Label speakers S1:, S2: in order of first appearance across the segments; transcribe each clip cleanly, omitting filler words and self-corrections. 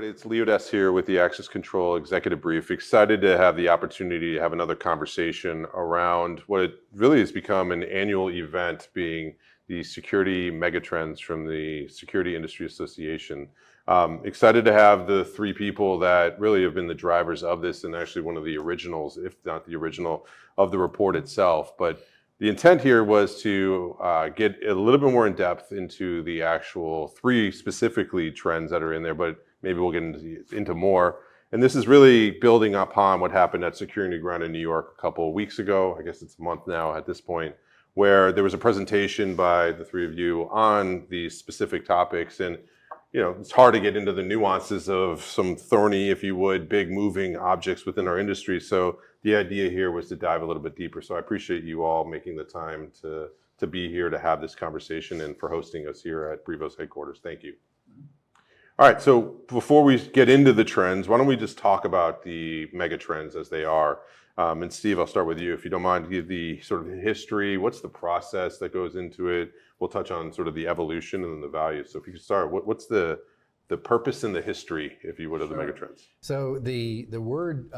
S1: everybody. It's Leo Des here with the Access Control Executive Brief. Excited to have the opportunity to have another conversation around what it really has become an annual event, being the Security Megatrends from the Security Industry Association. Excited to have the three people that really have been the drivers of this, and actually one of the originals, if not the original, of the report itself. But the intent here was to get a little bit more in depth into the actual three specifically trends that are in there, but maybe we'll get into more. And this is really building upon what happened at Securing New Ground in New York a couple of weeks ago. I guess it's a month now at this point, where there was a presentation by the three of you on these specific topics. And it's hard to get into the nuances of some thorny, if you would, big moving objects within our industry. So the idea here was to dive a little bit deeper. So I appreciate you all making the time to be here to have this conversation and for hosting us here at Brevo's headquarters. Thank you. All right, so before we get into the trends, why don't we just talk about the mega trends as they are? And Steve, I'll start with you. If you don't mind, give the sort of history. What's the process that goes into it? We'll touch on sort of the evolution and then the value. So if you could start, what's the purpose and the history, if you would, of the megatrends?
S2: So the word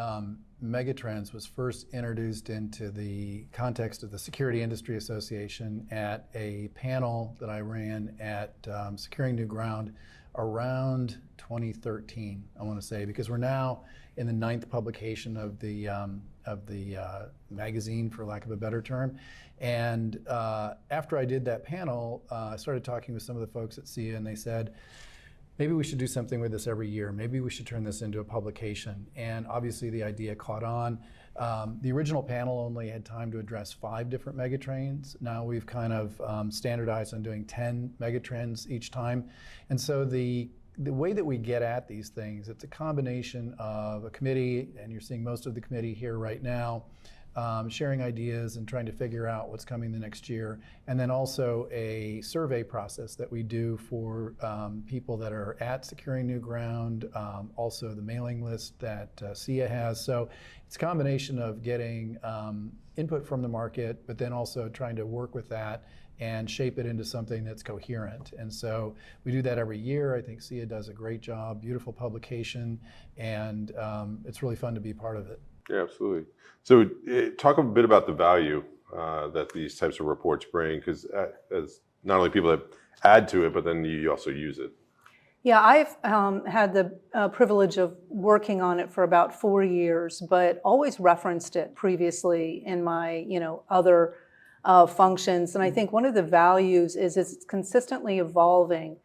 S2: megatrends was first introduced into the context of the Security Industry Association at a panel that I ran at Securing New Ground around 2013, I want to say, because we're now in the 9th publication of the magazine, for lack of a better term. And after I did that panel, I started talking with some of the folks at SIA, and they said, maybe we should do something with this every year. Maybe we should turn this into a publication. And obviously the idea caught on. The original panel only had time to address 5 different megatrends. Now we've kind of standardized on doing 10 megatrends each time. And so the way that we get at these things, it's a combination of a committee, and you're seeing most of the committee here right now, sharing ideas and trying to figure out what's coming the next year, and then also a survey process that we do for people that are at Securing New Ground, also the mailing list that SIA has. So it's a combination of getting input from the market, but then also trying to work with that and shape it into something that's coherent. And so we do that every year. I think SIA does a great job, beautiful publication, and it's really fun to be part of it.
S1: Yeah, absolutely. So talk a bit about the value that these types of reports bring, because as not only people that add to it, but then you also use it.
S3: Yeah, I've had the privilege of working on it for about 4 years, but always referenced it previously in my other functions. And I think one of the values is it's consistently evolving.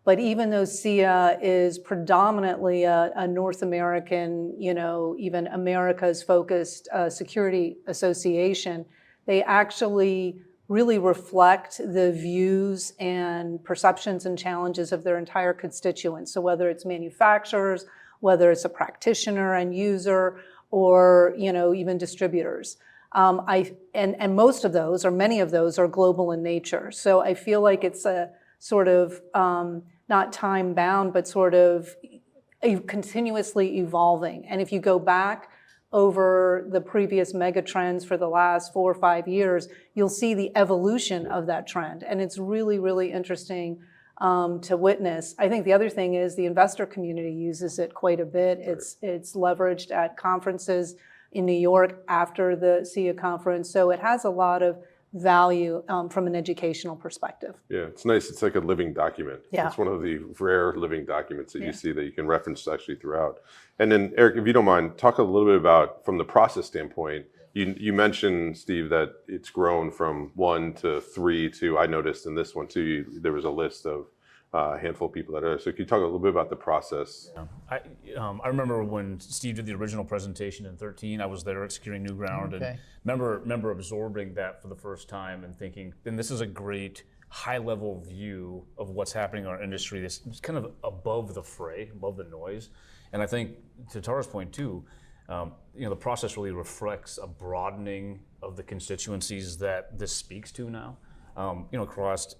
S3: But even though SIA is predominantly a North American, even America's focused security association, they actually really reflect the views and perceptions and challenges of their entire constituents. So whether it's manufacturers, whether it's a practitioner and user, or even distributors. And most of those, or many of those, are global in nature. So I feel like it's a sort of not time bound, but sort of continuously evolving. And if you go back over the previous mega trends for the last 4 or 5 years, you'll see the evolution of that trend. And it's really, really interesting to witness. I think the other thing is the investor community uses it quite a bit. It's leveraged at conferences in New York after the SIA conference. So it has a lot of value from an educational perspective.
S1: Yeah, it's nice. It's like a living document.
S3: Yeah.
S1: It's one of the rare living documents that you see that you can reference actually throughout. And then Eric, if you don't mind, talk a little bit about, from the process standpoint, you mentioned, Steve, that it's grown from 1 to 3 to, I noticed in this one too, there was a list of a handful of people that are. So can you talk a little bit about the process?
S4: Yeah. I remember when Steve did the original presentation in 2013, I was there at Securing New Ground, and remember absorbing that for the first time and thinking, and this is a great high-level view of what's happening in our industry. This is kind of above the fray, above the noise. And I think, to Tara's point too, the process really reflects a broadening of the constituencies that this speaks to now, across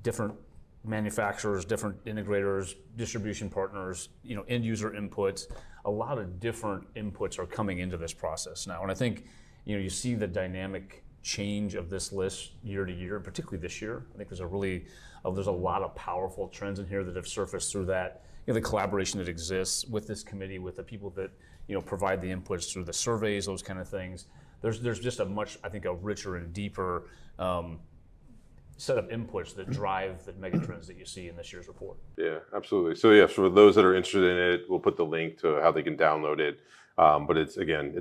S4: different manufacturers, different integrators, distribution partners, end user inputs. A lot of different inputs are coming into this process now. And I think, you see the dynamic change of this list year to year, particularly this year. I think there's a lot of powerful trends in here that have surfaced through that the collaboration that exists with this committee, with the people that provide the inputs through the surveys, those kind of things. There's just a richer and deeper set of inputs that drive the megatrends that you see in this year's report.
S1: Yeah, absolutely. So yeah, for those that are interested in it, we'll put the link to how they can download it. But it's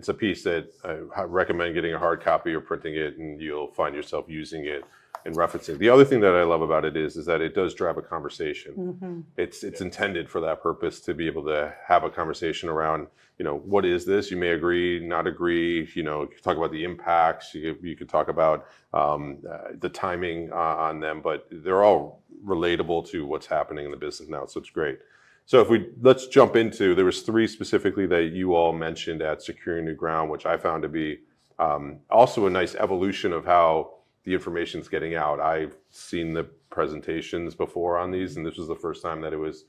S1: a piece that I recommend getting a hard copy or printing it, and you'll find yourself using it and referencing. The other thing that I love about it is that it does drive a conversation. It's intended for that purpose, to be able to have a conversation around, what is this? You may agree, not agree. You could talk about the impacts. You could talk about the timing on them, but they're all relatable to what's happening in the business now. So it's great. So let's jump into, there was 3 specifically that you all mentioned at Securing New Ground, which I found to be also a nice evolution of how the information's getting out. I've seen the presentations before on these, and this was the first time that it was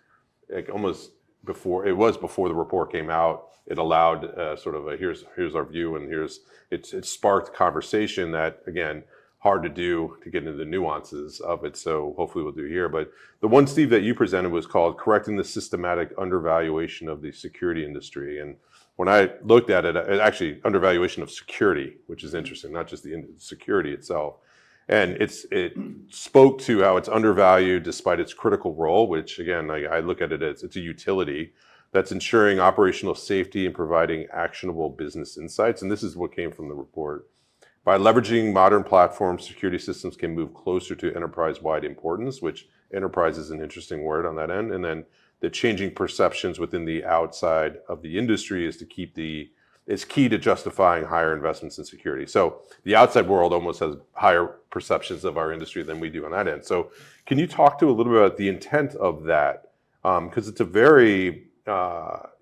S1: like almost before the report came out. It allowed sort of a here's our view, and it sparked conversation that, again, hard to do to get into the nuances of it. So hopefully we'll do here. But the one, Steve, that you presented was called Correcting the Systematic Undervaluation of the Security Industry. And when I looked at it actually undervaluation of security, which is interesting, not just the security itself. And it spoke to how it's undervalued despite its critical role, which again, I look at it as it's a utility that's ensuring operational safety and providing actionable business insights. And this is what came from the report. By leveraging modern platforms, security systems can move closer to enterprise-wide importance, which enterprise is an interesting word on that end. And then the changing perceptions within the outside of the industry is key to justifying higher investments in security. So the outside world almost has higher perceptions of our industry than we do on that end. So can you talk to a little bit about the intent of that? Because it's a very,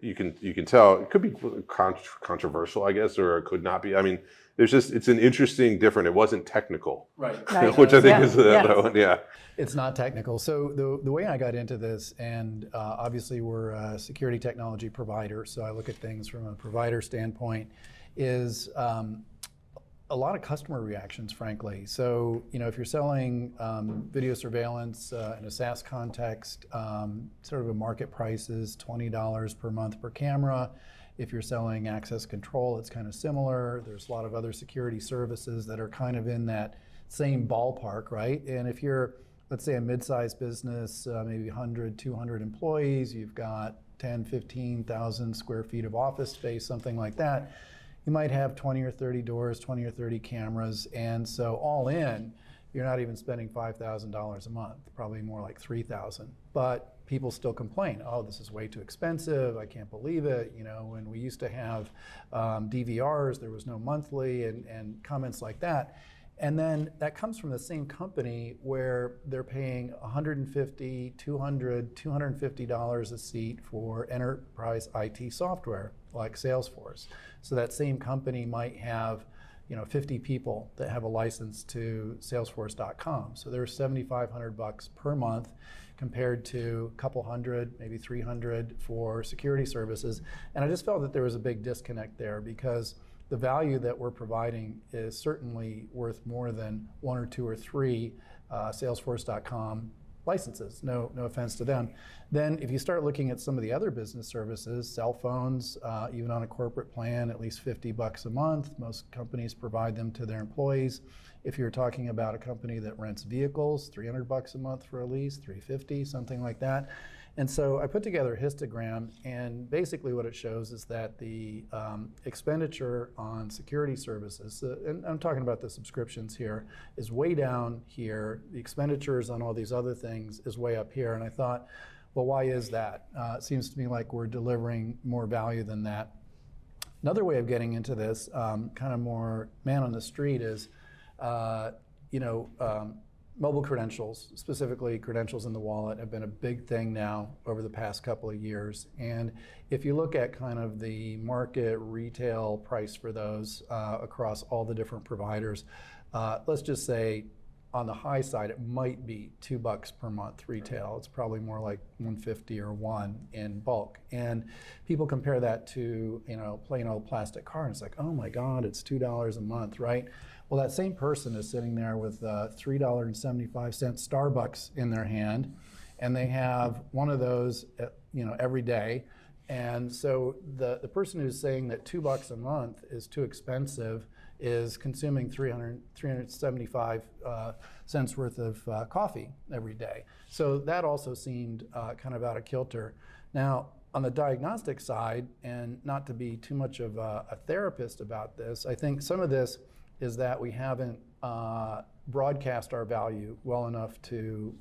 S1: you can tell, it could be controversial, I guess, or it could not be. I mean, it's an interesting, different, it wasn't technical.
S2: Right.
S1: Which I think is the other one, yeah.
S2: It's not technical. So the way I got into this, and obviously we're a security technology provider, so I look at things from a provider standpoint, is a lot of customer reactions, frankly. So, if you're selling video surveillance in a SaaS context, sort of a market price is $20 per month per camera. If you're selling access control, it's kind of similar. There's a lot of other security services that are kind of in that same ballpark, right? And if you're, let's say, a mid-sized business, maybe 100, 200 employees, you've got 10, 15,000 square feet of office space, something like that, you might have 20 or 30 doors, 20 or 30 cameras, and so all in, you're not even spending $5,000 a month, probably more like $3,000. But people still complain, oh, this is way too expensive, I can't believe it. When we used to have DVRs, there was no monthly, and comments like that. And then that comes from the same company where they're paying $150, $200, $250 a seat for enterprise IT software like Salesforce. So that same company might have 50 people that have a license to Salesforce.com. So there's $7,500 per month compared to a couple hundred, maybe 300 for security services. And I just felt that there was a big disconnect there, because the value that we're providing is certainly worth more than 1 or 2 or 3 Salesforce.com licenses. No offense to them. Then if you start looking at some of the other business services, cell phones, even on a corporate plan, at least $50 a month. Most companies provide them to their employees. If you're talking about a company that rents vehicles, $300 a month for a lease, $350, something like that. And so I put together a histogram, and basically what it shows is that the expenditure on security services, and I'm talking about the subscriptions here, is way down here. The expenditures on all these other things is way up here. And I thought, well, why is that? It seems to me like we're delivering more value than that. Another way of getting into this, kind of more man on the street, is mobile credentials, specifically credentials in the wallet, have been a big thing now over the past couple of years. And if you look at kind of the market retail price for those across all the different providers, let's just say on the high side, it might be $2 per month retail. It's probably more like $150 or $1 in bulk. And people compare that to plain old plastic card. It's like, oh my God, it's $2 a month, right? Well, that same person is sitting there with $3.75 Starbucks in their hand, and they have one of those, every day. And so the person who's saying that $2 a month is too expensive is consuming 375 cents worth of coffee every day. So that also seemed kind of out of kilter. Now, on the diagnostic side, and not to be too much of a therapist about this, I think some of this is that we haven't broadcast our value well enough to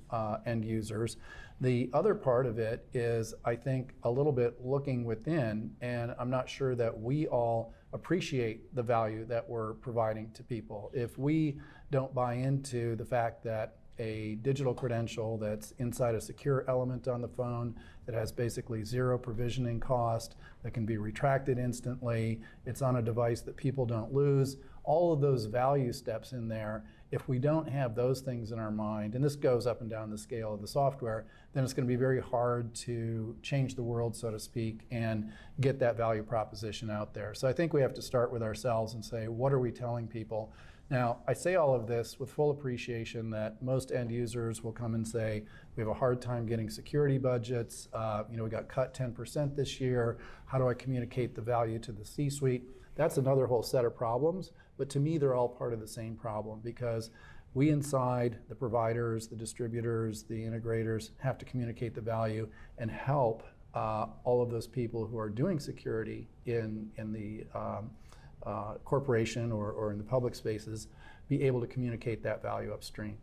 S2: end users. The other part of it is, I think, a little bit looking within, and I'm not sure that we all appreciate the value that we're providing to people. If we don't buy into the fact that a digital credential that's inside a secure element on the phone that has basically zero provisioning cost, that can be retracted instantly, it's on a device that people don't lose, all of those value steps in there, if we don't have those things in our mind, and this goes up and down the scale of the software, then it's going to be very hard to change the world, so to speak, and get that value proposition out there. So I think we have to start with ourselves and say, what are we telling people? Now, I say all of this with full appreciation that most end users will come and say, we have a hard time getting security budgets, we got cut 10% this year, how do I communicate the value to the C-suite? That's another whole set of problems, but to me, they're all part of the same problem, because we inside, the providers, the distributors, the integrators, have to communicate the value and help all of those people who are doing security in the corporation or in the public spaces be able to communicate that value upstream.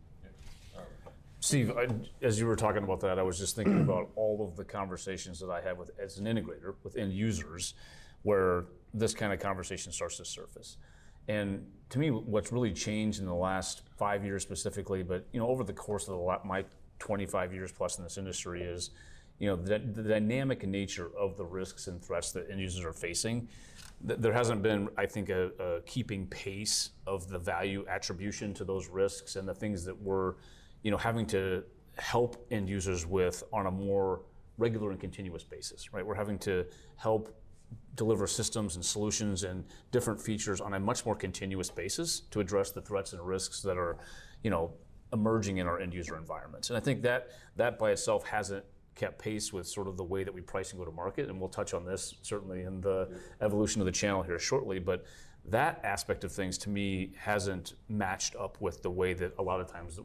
S4: Steve, as you were talking about that, I was just thinking about all of the conversations that I have as an integrator with end users, where this kind of conversation starts to surface. And to me, what's really changed in the last 5 years specifically, but over the course of my 25 years plus in this industry, is the dynamic nature of the risks and threats that end users are facing. There hasn't been, I think, a keeping pace of the value attribution to those risks and the things that we're having to help end users with on a more regular and continuous basis, right? We're having to help deliver systems and solutions and different features on a much more continuous basis to address the threats and risks that are, emerging in our end user environments. And I think that by itself hasn't kept pace with sort of the way that we price and go to market. And we'll touch on this certainly in the evolution of the channel here shortly. But that aspect of things, to me, hasn't matched up with the way that a lot of times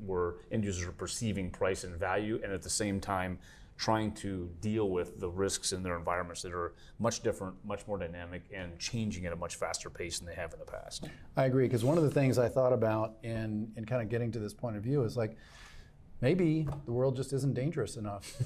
S4: end users are perceiving price and value, and at the same time trying to deal with the risks in their environments that are much different, much more dynamic, and changing at a much faster pace than they have in the past.
S2: I agree, because one of the things I thought about in kind of getting to this point of view is like, maybe the world just isn't dangerous enough.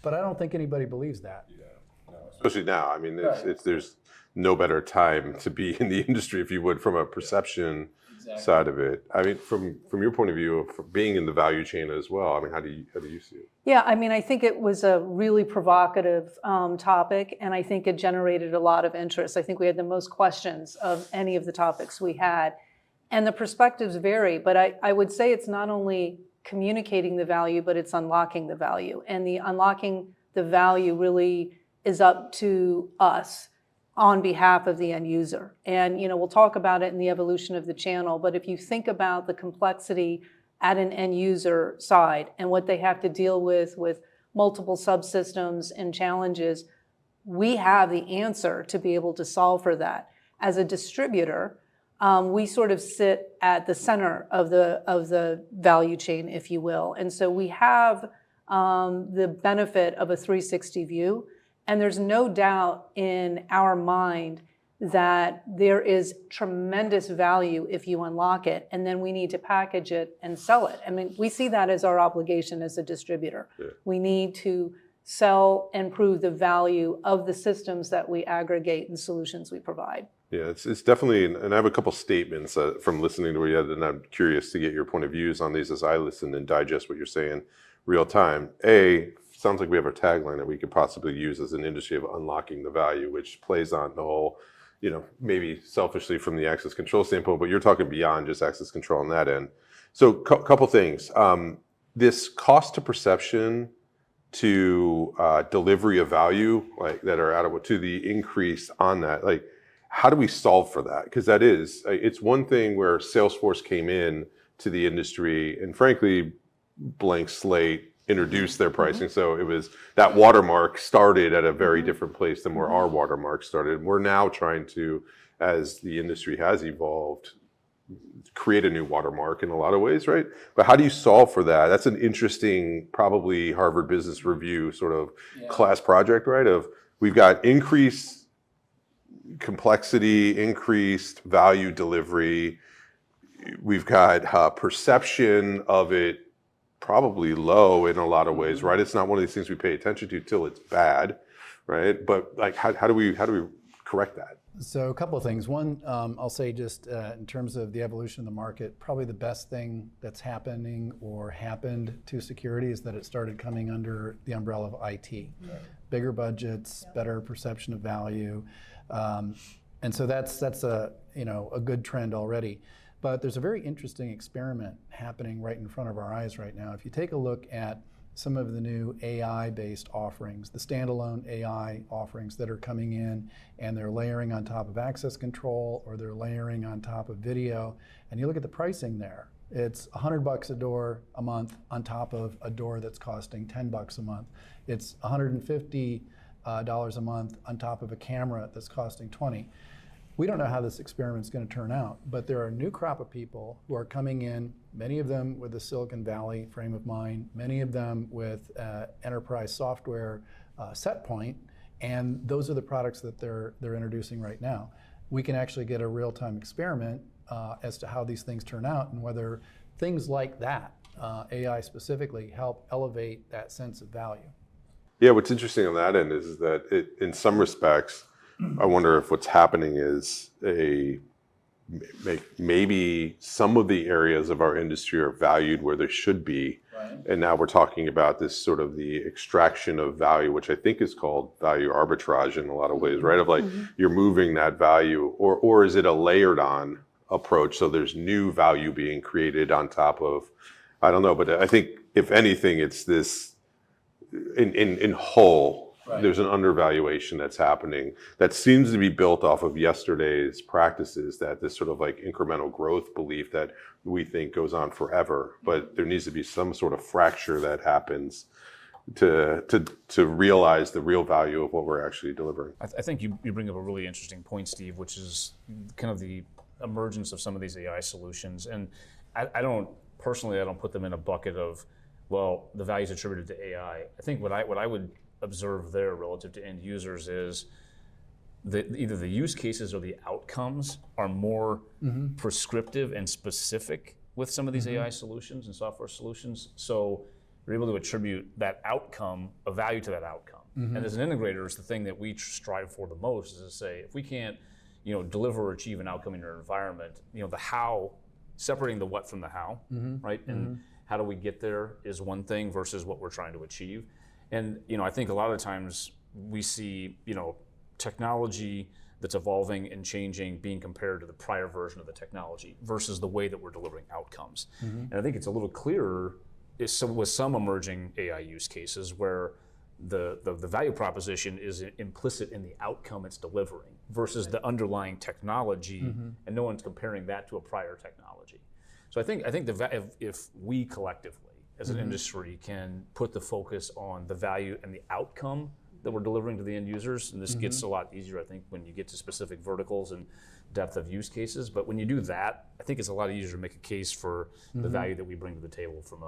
S2: But I don't think anybody believes that.
S1: Yeah, no, especially now. I mean, there's no better time to be in the industry, if you would, from a perception side of it. I mean, from your point of view of being in the value chain as well, I mean, how do you see it?
S3: Yeah, I mean, I think it was a really provocative topic, and I think it generated a lot of interest. I think we had the most questions of any of the topics we had. And the perspectives vary, but I would say it's not only communicating the value, but it's unlocking the value. And the unlocking the value really is up to us on behalf of the end user. And we'll talk about it in the evolution of the channel, but if you think about the complexity at an end user side and what they have to deal with multiple subsystems and challenges, we have the answer to be able to solve for that. As a distributor, we sort of sit at the center of the value chain, if you will. And so we have the benefit of a 360 view. And there's no doubt in our mind that there is tremendous value if you unlock it, and then we need to package it and sell it. I mean, we see that as our obligation as a distributor. Yeah. We need to sell and prove the value of the systems that we aggregate and solutions we provide.
S1: Yeah, it's definitely, and I have a couple statements from listening to what you had, and I'm curious to get your point of views on these as I listen and digest what you're saying real time. Sounds like we have a tagline that we could possibly use as an industry of unlocking the value, which plays on the whole, maybe selfishly from the access control standpoint, but you're talking beyond just access control on that end. So couple things. This cost to perception to delivery of value, like that are adequate to the increase on that, like how do we solve for that? Because it's one thing where Salesforce came in to the industry and frankly, blank slate, introduce their pricing. So it was that watermark started at a very different place than where our watermark started. We're now trying to, as the industry has evolved, create a new watermark in a lot of ways, right? But how do you solve for that? That's an interesting, probably Harvard Business Review sort of class project, right? Of we've got increased complexity, increased value delivery. We've got perception of it probably low in a lot of ways, right? It's not one of these things we pay attention to till it's bad, right? But like, how do we correct that?
S2: So a couple of things. One, I'll say just in terms of the evolution of the market, probably the best thing that's happening or happened to security is that it started coming under the umbrella of IT. Right. Bigger budgets, better perception of value. And so that's a good trend already. But there's a very interesting experiment happening right in front of our eyes right now. If you take a look at some of the new AI-based offerings, the standalone AI offerings that are coming in, and they're layering on top of access control, or they're layering on top of video, and you look at the pricing there, it's $100 a door a month on top of a door that's costing $10 a month. It's $150 a month on top of a camera that's costing $20. We don't know how this experiment is going to turn out, but there are a new crop of people who are coming in, many of them with a Silicon Valley frame of mind, many of them with enterprise software set point, and those are the products that they're introducing right now. We can actually get a real-time experiment as to how these things turn out and whether things like that, AI specifically, help elevate that sense of value.
S1: Yeah, what's interesting on that end is that in some respects, I wonder if what's happening is maybe some of the areas of our industry are valued where they should be. Right. And now we're talking about this sort of the extraction of value, which I think is called value arbitrage in a lot of ways, right? Of like you're moving that value, or is it a layered on approach? So there's new value being created on top of, I don't know, but I think if anything, it's this in whole. Right. There's an undervaluation that's happening that seems to be built off of yesterday's practices, that this sort of like incremental growth belief that we think goes on forever, but there needs to be some sort of fracture that happens to realize the real value of what we're actually delivering.
S4: I think you bring up a really interesting point, Steve, which is kind of the emergence of some of these AI solutions. And I don't put them in a bucket of, well, the value is attributed to AI. I think what I would observe there relative to end users is either the use cases or the outcomes are more prescriptive and specific with some of these AI solutions and software solutions. So we're able to attribute that outcome, a value to that outcome. And as an integrator, it's the thing that we strive for the most, is to say, if we can't deliver or achieve an outcome in your environment, the how, separating the what from the how, right? And how do we get there is one thing versus what we're trying to achieve. And I think a lot of times we see technology that's evolving and changing being compared to the prior version of the technology versus the way that we're delivering outcomes. And I think it's a little clearer with some emerging AI use cases where the value proposition is implicit in the outcome it's delivering versus the underlying technology, and no one's comparing that to a prior technology. So I think if we collectively as an industry can put the focus on the value and the outcome that we're delivering to the end users, and this gets a lot easier, I think, when you get to specific verticals and depth of use cases. But when you do that, I think it's a lot easier to make a case for the value that we bring to the table from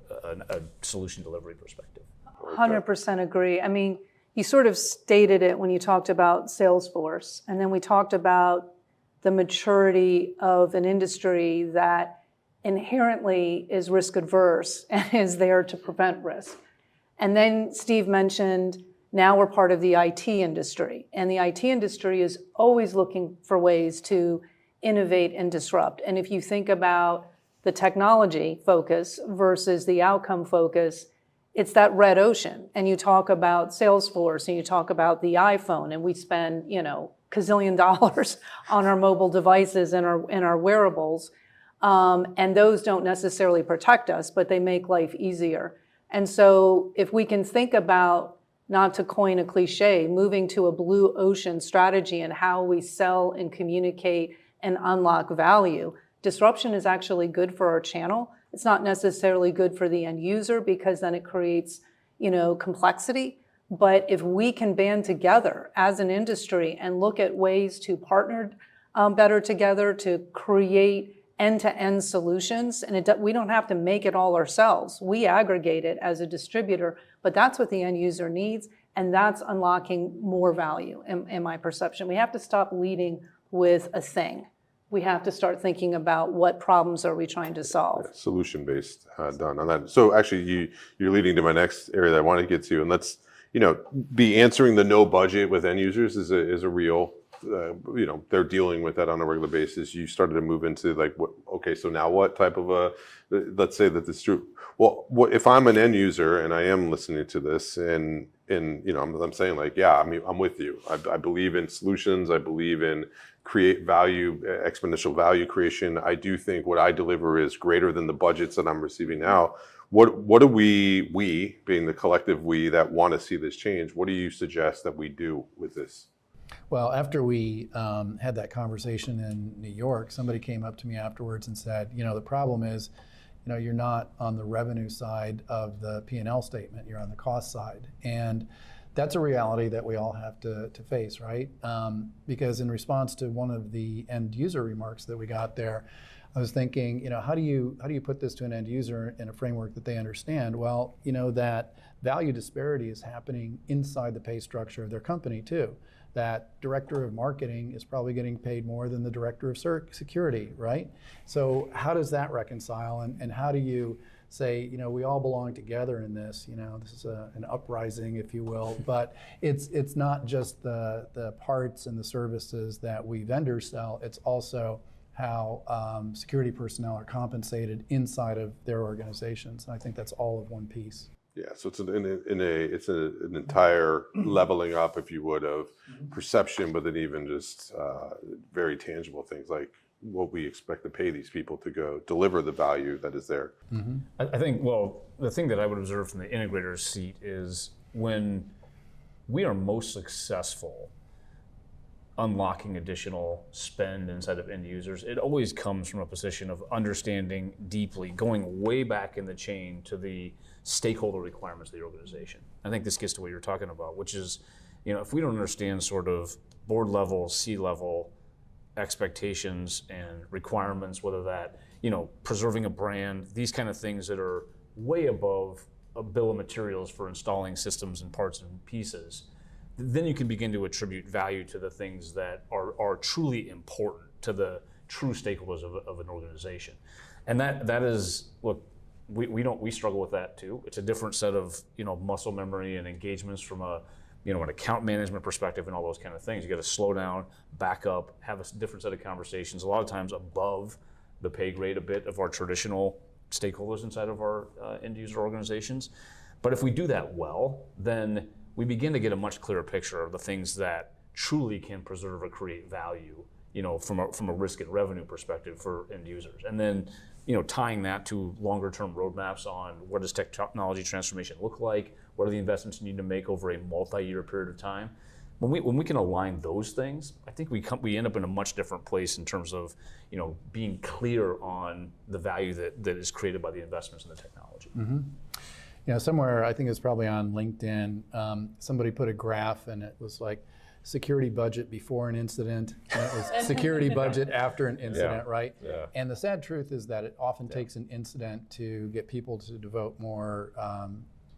S4: a solution delivery perspective.
S3: 100% agree. I mean, you sort of stated it when you talked about Salesforce, and then we talked about the maturity of an industry that inherently is risk adverse and is there to prevent risk. And then Steve mentioned now we're part of the IT industry, and the IT industry is always looking for ways to innovate and disrupt. And if you think about the technology focus versus the outcome focus, it's that red ocean. And you talk about Salesforce and you talk about the iPhone, and we spend, gazillion dollars on our mobile devices and our wearables. And those don't necessarily protect us, but they make life easier. And so if we can think about, not to coin a cliche, moving to a blue ocean strategy and how we sell and communicate and unlock value, disruption is actually good for our channel, It's not necessarily good for the end user because then it creates, complexity. But if we can band together as an industry and look at ways to partner better together to create end-to-end solutions, and we don't have to make it all ourselves. We aggregate it as a distributor, but that's what the end user needs, and that's unlocking more value in my perception. We have to stop leading with a thing. We have to start thinking about what problems are we trying to solve.
S1: Solution-based done on that. So actually, you're leading to my next area that I want to get to, and let's be answering the no budget with end users is a real. They're dealing with that on a regular basis. You started to move into like, okay, so now what type of let's say that this is true. Well, if I'm an end user and I am listening to this and I'm saying like, yeah, I'm with you. I believe in solutions. I believe in create value, exponential value creation. I do think what I deliver is greater than the budgets that I'm receiving now. What do we being the collective we that want to see this change, what do you suggest that we do with this?
S2: Well, after we had that conversation in New York, somebody came up to me afterwards and said, the problem is, you're not on the revenue side of the P&L statement, you're on the cost side. And that's a reality that we all have to face, right? Because in response to one of the end user remarks that we got there, I was thinking, how do you put this to an end user in a framework that they understand? Well, that value disparity is happening inside the pay structure of their company too. That director of marketing is probably getting paid more than the director of security, right? So how does that reconcile? And how do you say, we all belong together in this, this is an uprising, if you will, but it's not just the parts and the services that we vendors sell, it's also how security personnel are compensated inside of their organizations. And I think that's all of one piece.
S1: Yeah, so it's an entire leveling up, if you would, of perception, but then even just very tangible things like what we expect to pay these people to go deliver the value that is there.
S2: Mm-hmm.
S4: I think, the thing that I would observe from the integrator's seat is when we are most successful unlocking additional spend inside of end users, it always comes from a position of understanding deeply, going way back in the chain to the stakeholder requirements of the organization. I think this gets to what you're talking about, which is, if we don't understand sort of board level, C-level expectations and requirements, whether that, preserving a brand, these kind of things that are way above a bill of materials for installing systems and parts and pieces, then you can begin to attribute value to the things that are truly important to the true stakeholders of an organization. And that is, look, we struggle with that too. It's a different set of muscle memory and engagements from an account management perspective and all those kind of things. You got to slow down, back up, have a different set of conversations. A lot of times above the pay grade a bit of our traditional stakeholders inside of our end user organizations. But if we do that well, then we begin to get a much clearer picture of the things that truly can preserve or create value, from a risk and revenue perspective for end users. And then, tying that to longer term roadmaps on what does technology transformation look like, what are the investments you need to make over a multi-year period of time. When we can align those things, I think we end up in a much different place in terms of, being clear on the value that is created by the investments in the technology.
S2: Mm-hmm. Somewhere, I think it's probably on LinkedIn, somebody put a graph and it was like security budget before an incident, and it was security budget after an incident, right?
S1: Yeah.
S2: And the sad truth is that it often takes an incident to get people to devote more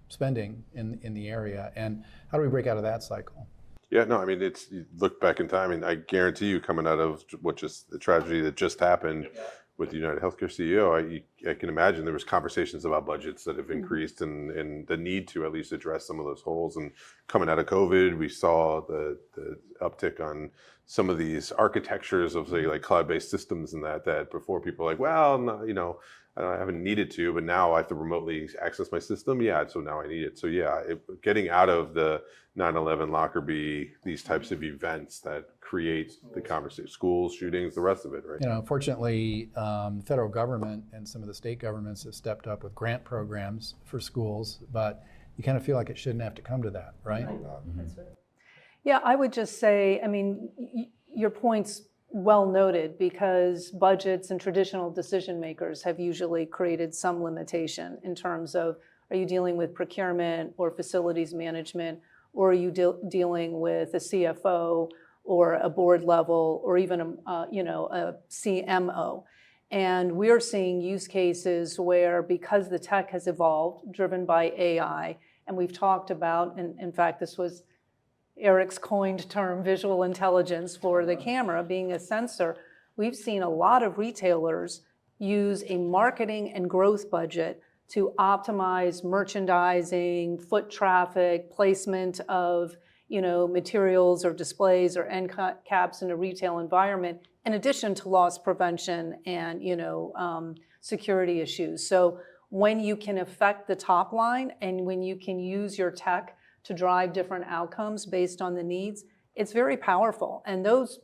S2: spending in the area. And how do we break out of that cycle?
S1: Yeah, no, you look back in time, and I guarantee you, coming out of the tragedy that just happened with the United Healthcare CEO, I can imagine there was conversations about budgets that have increased and the need to at least address some of those holes. And coming out of COVID, we saw the uptick on some of these architectures of, say, like cloud-based systems and that before people were like, well, no, I haven't needed to, but now I have to remotely access my system. Yeah, so now I need it. So yeah, getting out of the 9/11 Lockerbie, these types of events that create the conversation, schools, shootings, the rest of it, right?
S2: Fortunately, the federal government and some of the state governments have stepped up with grant programs for schools, but you kind of feel like it shouldn't have to come to that, right?
S3: That's right. Yeah, I would just say, your point's well noted, because budgets and traditional decision makers have usually created some limitation in terms of, are you dealing with procurement or facilities management, or are you dealing with a CFO or a board level, or even a CMO? And we're seeing use cases where, because the tech has evolved, driven by AI, and we've talked about, and in fact, this was Eric's coined term, visual intelligence, for the camera being a sensor, we've seen a lot of retailers use a marketing and growth budget to optimize merchandising, foot traffic, placement of materials or displays or end caps in a retail environment, in addition to loss prevention and security issues. So when you can affect the top line and when you can use your tech to drive different outcomes based on the needs, it's very powerful. And those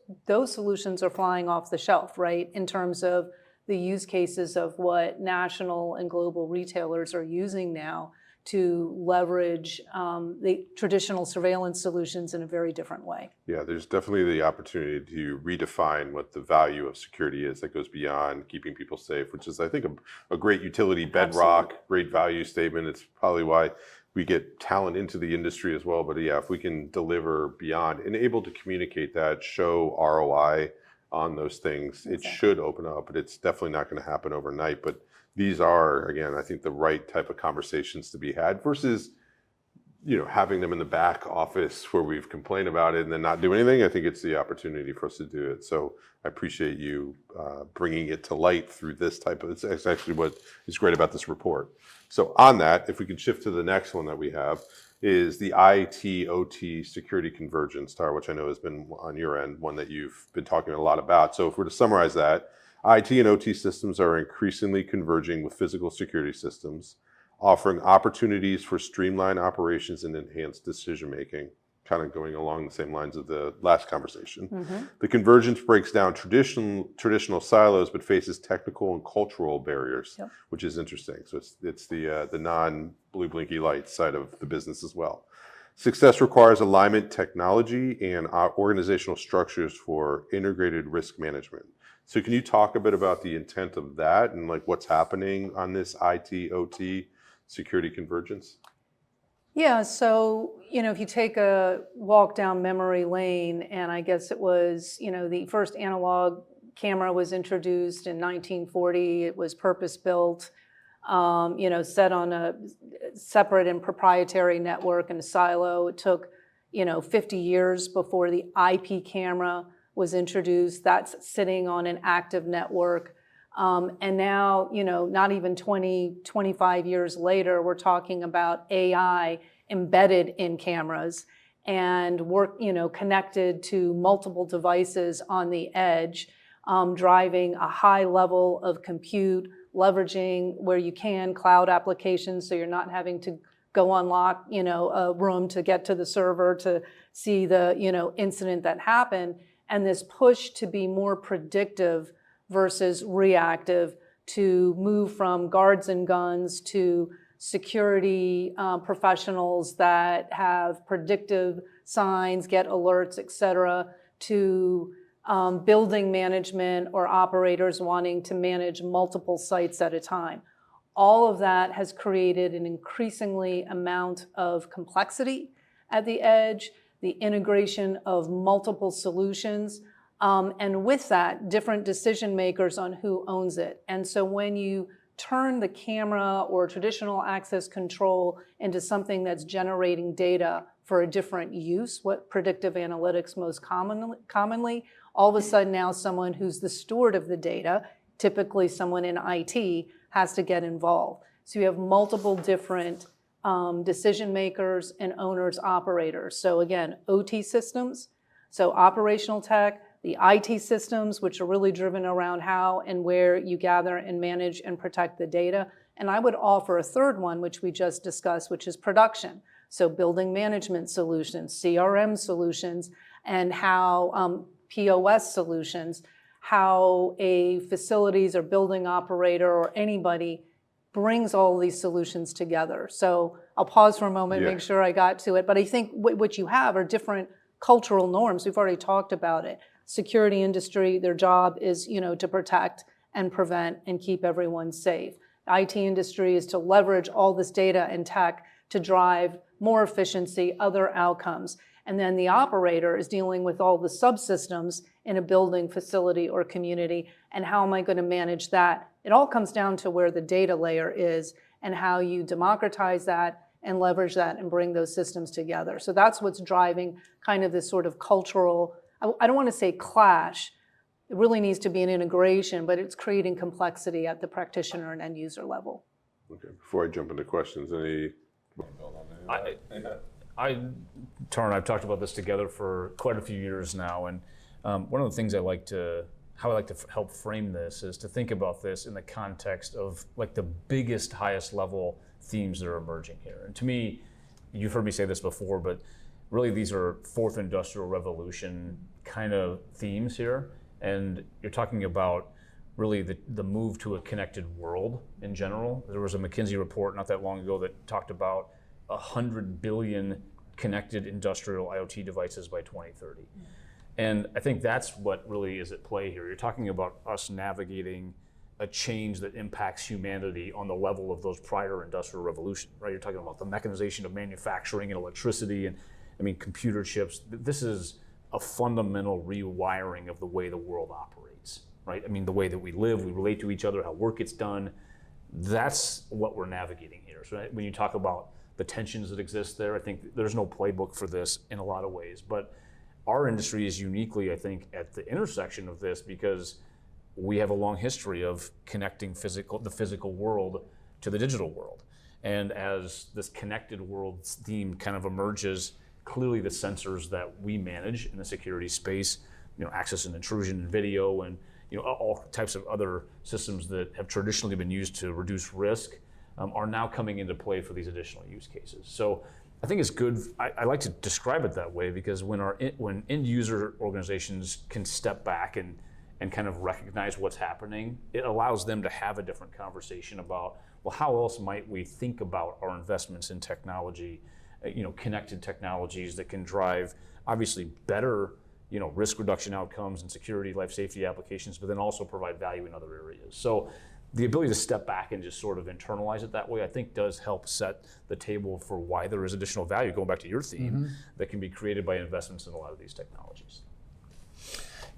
S3: solutions are flying off the shelf, right, in terms of the use cases of what national and global retailers are using now to leverage the traditional surveillance solutions in a very different way.
S1: Yeah, there's definitely the opportunity to redefine what the value of security is that goes beyond keeping people safe, which is, I think, a great utility bedrock,
S3: Absolutely.
S1: great value statement. It's probably why we get talent into the industry as well. But yeah, if we can deliver beyond and able to communicate that, show ROI on those things, it should open up, but it's definitely not going to happen overnight. But these are, again, I think, the right type of conversations to be had versus, having them in the back office where we've complained about it and then not do anything. I think it's the opportunity for us to do it. So I appreciate you bringing it to light through this type of, it's actually what is great about this report. So on that, if we could shift to the next one that we have, is the IT/OT security convergence, Tara, which I know has been on your end, one that you've been talking a lot about. So if we're to summarize that, IT and OT systems are increasingly converging with physical security systems, offering opportunities for streamlined operations and enhanced decision-making, kind of going along the same lines of the last conversation.
S3: Mm-hmm.
S1: The convergence breaks down traditional silos, but faces technical and cultural barriers,
S3: Yep.
S1: which is interesting. So it's the non-blue blinky lights side of the business as well. Success requires alignment, technology, and organizational structures for integrated risk management. So can you talk a bit about the intent of that and like what's happening on this IT/OT security convergence?
S3: Yeah, so, if you take a walk down memory lane, and I guess it was, the first analog camera was introduced in 1940. It was purpose-built, set on a separate and proprietary network in a silo. It took, 50 years before the IP camera was introduced. That's sitting on an active network. And now, not even 20, 25 years later, we're talking about AI embedded in cameras and connected to multiple devices on the edge, driving a high level of compute, leveraging where you can cloud applications, so you're not having to go unlock, a room to get to the server to see the, incident that happened. And this push to be more predictive versus reactive, to move from guards and guns to security professionals that have predictive signs, get alerts, et cetera, to building management or operators wanting to manage multiple sites at a time. All of that has created an increasingly amount of complexity at the edge, the integration of multiple solutions, and with that, different decision makers on who owns it. And so when you turn the camera or traditional access control into something that's generating data for a different use, what predictive analytics most commonly, all of a sudden now someone who's the steward of the data, typically someone in IT, has to get involved. So you have multiple different decision makers and owners, operators. So again, OT systems, so operational tech, the IT systems, which are really driven around how and where you gather and manage and protect the data. And I would offer a third one, which we just discussed, which is production. So building management solutions, CRM solutions, and how POS solutions, how a facilities or building operator or anybody brings all these solutions together. So I'll pause for a moment, make sure I got to it. But I think what you have are different cultural norms. We've already talked about it. Security industry, their job is, to protect and prevent and keep everyone safe. The IT industry is to leverage all this data and tech to drive more efficiency, other outcomes. And then the operator is dealing with all the subsystems in a building, facility, or community, and how am I going to manage that? It all comes down to where the data layer is and how you democratize that and leverage that and bring those systems together. So that's what's driving kind of this sort of cultural, I don't want to say clash. It really needs to be an integration, but it's creating complexity at the practitioner and end user level.
S1: Okay, before I jump into questions, any?
S4: Tara and I've talked about this together for quite a few years now, and one of the things how I like to help frame this is to think about this in the context of like the biggest, highest level themes that are emerging here. And to me, you've heard me say this before, but really these are fourth industrial revolution kind of themes here. And you're talking about really the move to a connected world in general. There was a McKinsey report not that long ago that talked about 100 billion connected industrial IoT devices by 2030. And I think that's what really is at play here. You're talking about us navigating a change that impacts humanity on the level of those prior industrial revolutions, right? You're talking about the mechanization of manufacturing and electricity and, computer chips. This is a fundamental rewiring of the way the world operates, right? The way that we live, we relate to each other, how work gets done. That's what we're navigating here. So when you talk about the tensions that exist there, I think there's no playbook for this in a lot of ways. But our industry is uniquely, I think, at the intersection of this because we have a long history of connecting the physical world to the digital world. And as this connected world theme kind of emerges, clearly the sensors that we manage in the security space, access and intrusion and video and all types of other systems that have traditionally been used to reduce risk are now coming into play for these additional use cases. So I think it's good. I like to describe it that way because when end user organizations can step back and kind of recognize what's happening, it allows them to have a different conversation about, well, how else might we think about our investments in technology, connected technologies that can drive obviously better, risk reduction outcomes and security, life safety applications, but then also provide value in other areas. So the ability to step back and just sort of internalize it that way, I think does help set the table for why there is additional value, going back to your theme, that can be created by investments in a lot of these technologies.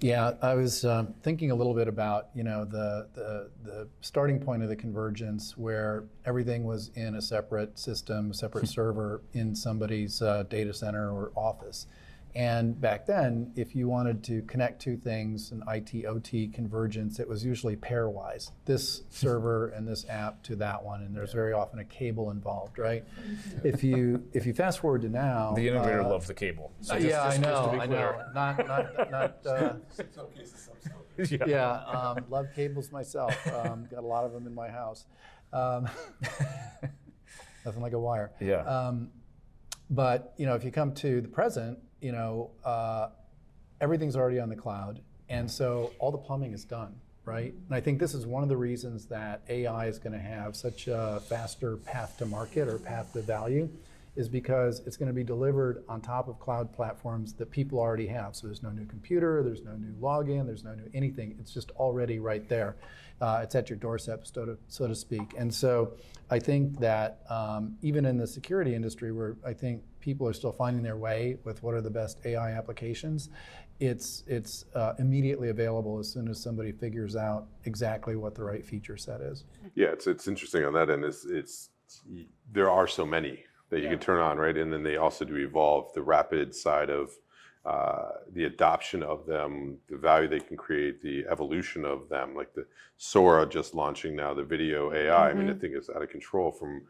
S2: Yeah, I was thinking a little bit about the starting point of the convergence where everything was in a separate system, a separate server in somebody's data center or office. And back then, if you wanted to connect two things, an IT/OT convergence, it was usually pairwise. This server and this app to that one, and there's very often a cable involved, right? If you fast forward to now,
S4: the integrator loves the cable. So
S2: yeah, I know. Not.
S1: In some cases, some still.
S2: Yeah, love cables myself. Got a lot of them in my house. Nothing like a wire.
S4: Yeah.
S2: But if you come to the present, everything's already on the cloud, and so all the plumbing is done, right? And I think this is one of the reasons that AI is going to have such a faster path to market or path to value, is because it's going to be delivered on top of cloud platforms that people already have. So there's no new computer, there's no new login, there's no new anything. It's just already right there. It's at your doorstep, so to speak. And so I think that even in the security industry, where I think people are still finding their way with what are the best AI applications, it's immediately available as soon as somebody figures out exactly what the right feature set is.
S1: Yeah, it's interesting on that end. There are so many that you can turn on, right? And then they also do evolve. The rapid side of the adoption of them, the value they can create, the evolution of them, like the Sora just launching now, the video AI. I mean, I think it's out of control from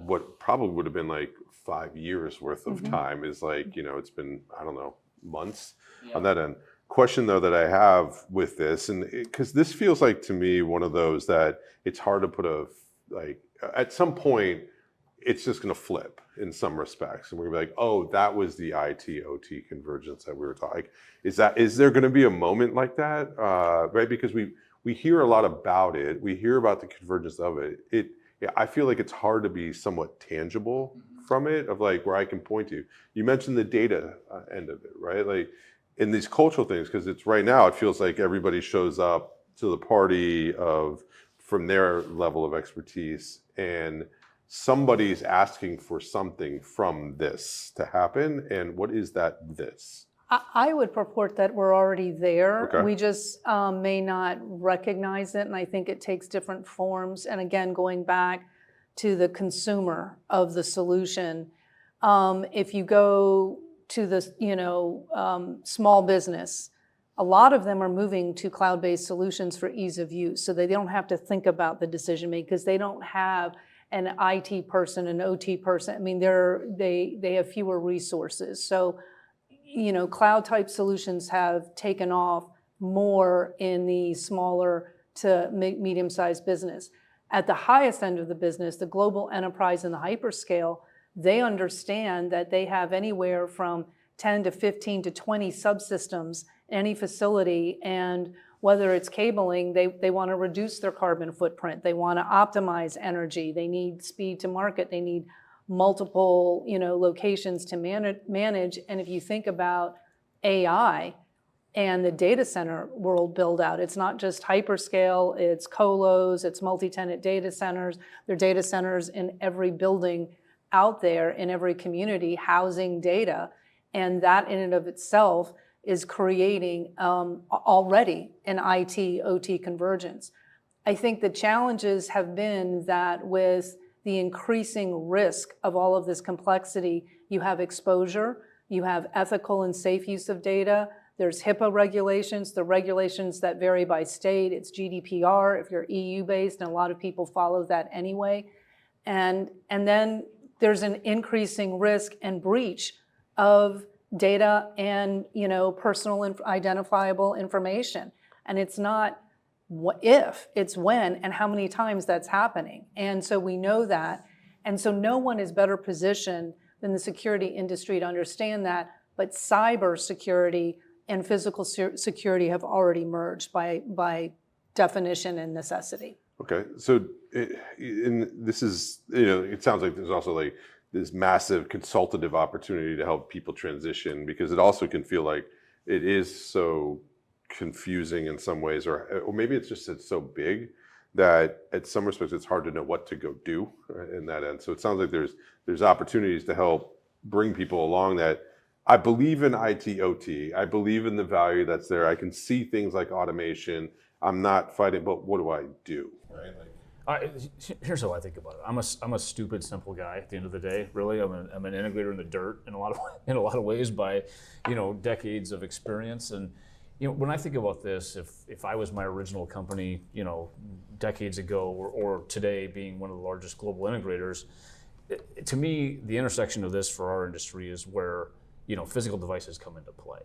S1: what probably would have been like 5 years worth of time is like, it's been, I don't know, months on that end. Question though that I have with this, and because this feels like to me one of those that it's hard to put at some point, it's just going to flip in some respects. And we're going to be like, oh, that was the IT/OT convergence that we were talking. Is there going to be a moment like that? Right? Because we hear a lot about it. We hear about the convergence of it. I feel like it's hard to be somewhat tangible from it, of like where I can point to. You mentioned the data end of it, right? Like, in these cultural things, because it's right now it feels like everybody shows up to the party from their level of expertise, and somebody's asking for something from this to happen. And what is that this?
S3: I would purport that we're already there.
S1: Okay.
S3: We just may not recognize it, and I think it takes different forms. And again, going back to the consumer of the solution, if you go to the small business, a lot of them are moving to cloud-based solutions for ease of use, so they don't have to think about the decision making because they don't have an IT person, an OT person. I mean, they have fewer resources. So, cloud type solutions have taken off more in the smaller to medium-sized business. At the highest end of the business, the global enterprise and the hyperscale, they understand that they have anywhere from 10 to 15 to 20 subsystems in any facility, and whether it's cabling, they want to reduce their carbon footprint, they want to optimize energy, they need speed to market, they need multiple locations to manage. And if you think about AI and the data center world build out, it's not just hyperscale, it's colos, it's multi-tenant data centers. There are data centers in every building out there, in every community, housing data. And that in and of itself is creating already an IT, OT convergence. I think the challenges have been that with the increasing risk of all of this complexity, you have exposure, you have ethical and safe use of data, there's HIPAA regulations, the regulations that vary by state, it's GDPR if you're EU-based, and a lot of people follow that anyway. And then there's an increasing risk and breach of data and personal identifiable information. And it's not if, it's when and how many times that's happening. And so we know that. And so no one is better positioned than the security industry to understand that. But cyber security and physical security have already merged by definition and necessity.
S1: Okay, so this is, it sounds like there's also like this massive consultative opportunity to help people transition, because it also can feel like it is so confusing in some ways, or maybe it's so big that at some respects it's hard to know what to go do in that end. So it sounds like there's opportunities to help bring people along that I believe in IT OT, I believe in the value that's there, I can see things like automation, I'm not fighting, but what do I do, right?
S4: Here's how I think about it. I'm a stupid, simple guy at the end of the day. Really, I'm an integrator in the dirt in a lot of ways by, decades of experience. And when I think about this, if I was my original company, decades ago, or today being one of the largest global integrators, to me the intersection of this for our industry is where physical devices come into play.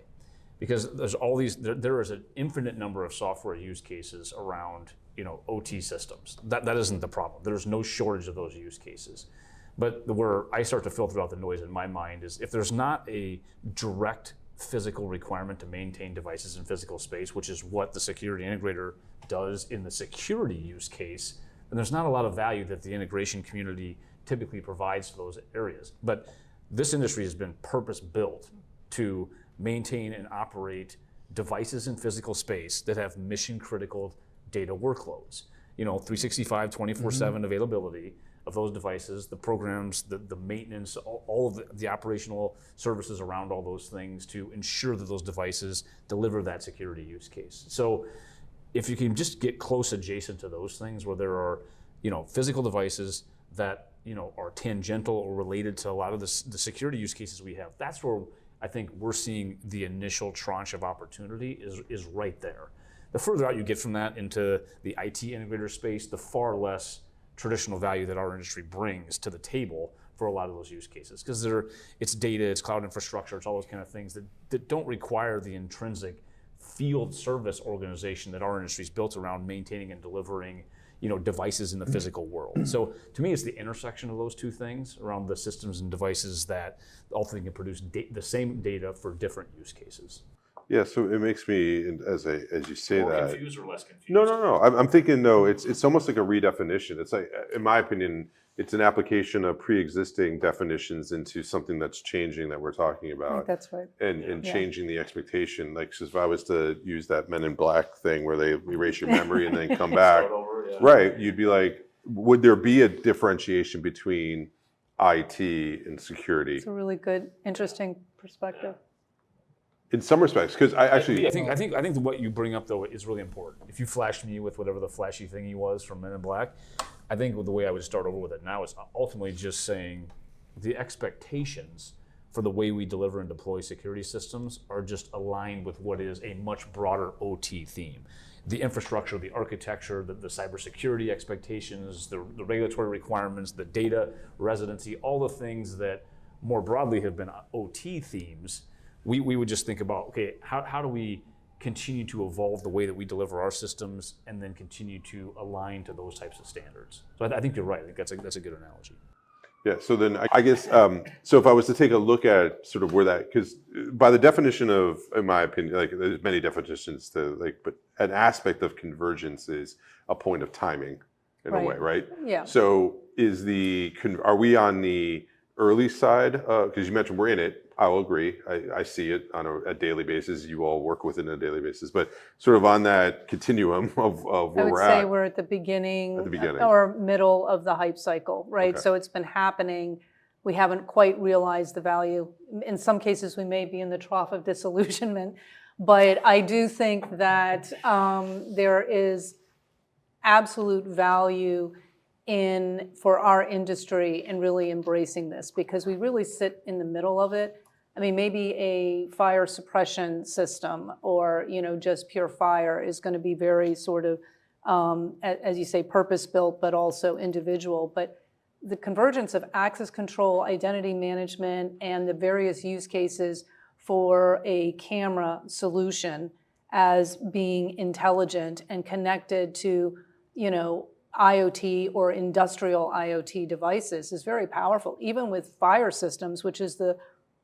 S4: Because there is an infinite number of software use cases around, OT systems. That isn't the problem. There's no shortage of those use cases. But where I start to filter out the noise in my mind is if there's not a direct physical requirement to maintain devices in physical space, which is what the security integrator does in the security use case, then there's not a lot of value that the integration community typically provides to those areas. But this industry has been purpose-built to maintain and operate devices in physical space that have mission-critical data workloads. 365, 24/7 availability of those devices, the programs, the maintenance, all of the operational services around all those things to ensure that those devices deliver that security use case. So if you can just get close adjacent to those things where there are, physical devices that, are tangential or related to a lot of the security use cases we have, that's where I think we're seeing the initial tranche of opportunity is right there. The further out you get from that into the IT integrator space, the far less traditional value that our industry brings to the table for a lot of those use cases. Because it's data, it's cloud infrastructure, it's all those kind of things that don't require the intrinsic field service organization that our industry is built around maintaining and delivering devices in the physical world. So to me, it's the intersection of those two things around the systems and devices that ultimately can produce the same data for different use cases.
S1: Yeah, so it makes me, as you say
S4: More
S1: that.
S4: confused or less confused?
S1: No. I'm thinking no. It's almost like a redefinition. It's like, in my opinion, it's an application of pre-existing definitions into something that's changing that we're talking
S3: I think
S1: about,
S3: that's right.
S1: and changing the expectation. Like, so if I was to use that Men in Black thing where they erase your memory and then come back,
S4: Start over, yeah.
S1: right? You'd be like, would there be a differentiation between IT and security?
S3: It's a really good, interesting perspective.
S1: In some respects, because I actually,
S4: I think what you bring up though is really important. If you flashed me with whatever the flashy thingy was from Men in Black, I think the way I would start over with it now is ultimately just saying the expectations for the way we deliver and deploy security systems are just aligned with what is a much broader OT theme. The infrastructure, the architecture, the cybersecurity expectations, the regulatory requirements, the data residency, all the things that more broadly have been OT themes. We would just think about, okay, how do we continue to evolve the way that we deliver our systems and then continue to align to those types of standards? So I think you're right. I think that's a good analogy.
S1: yeah. So then I guess, so if I was to take a look at sort of where that, because by the definition of, in my opinion, like there's many definitions to like, but an aspect of convergence is a point of timing in a way, right?
S3: Yeah.
S1: So are we on the early side? Because you mentioned we're in it. I will agree. I see it on a daily basis. You all work with it on a daily basis, but sort of on that continuum of where
S3: I would
S1: we're
S3: say
S1: at.
S3: we're at the beginning,
S1: At the beginning.
S3: or middle of the hype cycle, right?
S1: Okay.
S3: So it's been happening. We haven't quite realized the value. In some cases, we may be in the trough of disillusionment, but I do think that there is absolute value for our industry in really embracing this, because we really sit in the middle of it. I mean, maybe a fire suppression system or, just pure fire is going to be very sort of, as you say, purpose-built, but also individual. But the convergence of access control, identity management, and the various use cases for a camera solution as being intelligent and connected to, IoT or industrial IoT devices is very powerful, even with fire systems, which is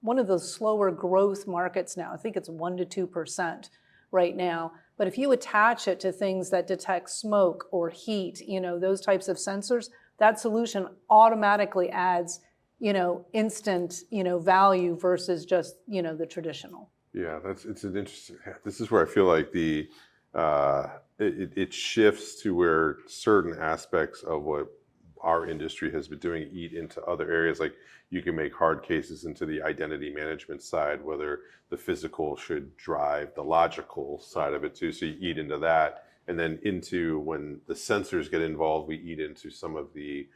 S3: one of the slower growth markets now. I think it's 1% to 2% right now. But if you attach it to things that detect smoke or heat, those types of sensors, that solution automatically adds, instant, value versus just, the traditional.
S1: Yeah, it's an interesting. This is where I feel like it shifts to where certain aspects of what our industry has been doing eat into other areas. Like you can make hard cases into the identity management side, whether the physical should drive the logical side of it too. So you eat into that, and then into when the sensors get involved, we eat into some of the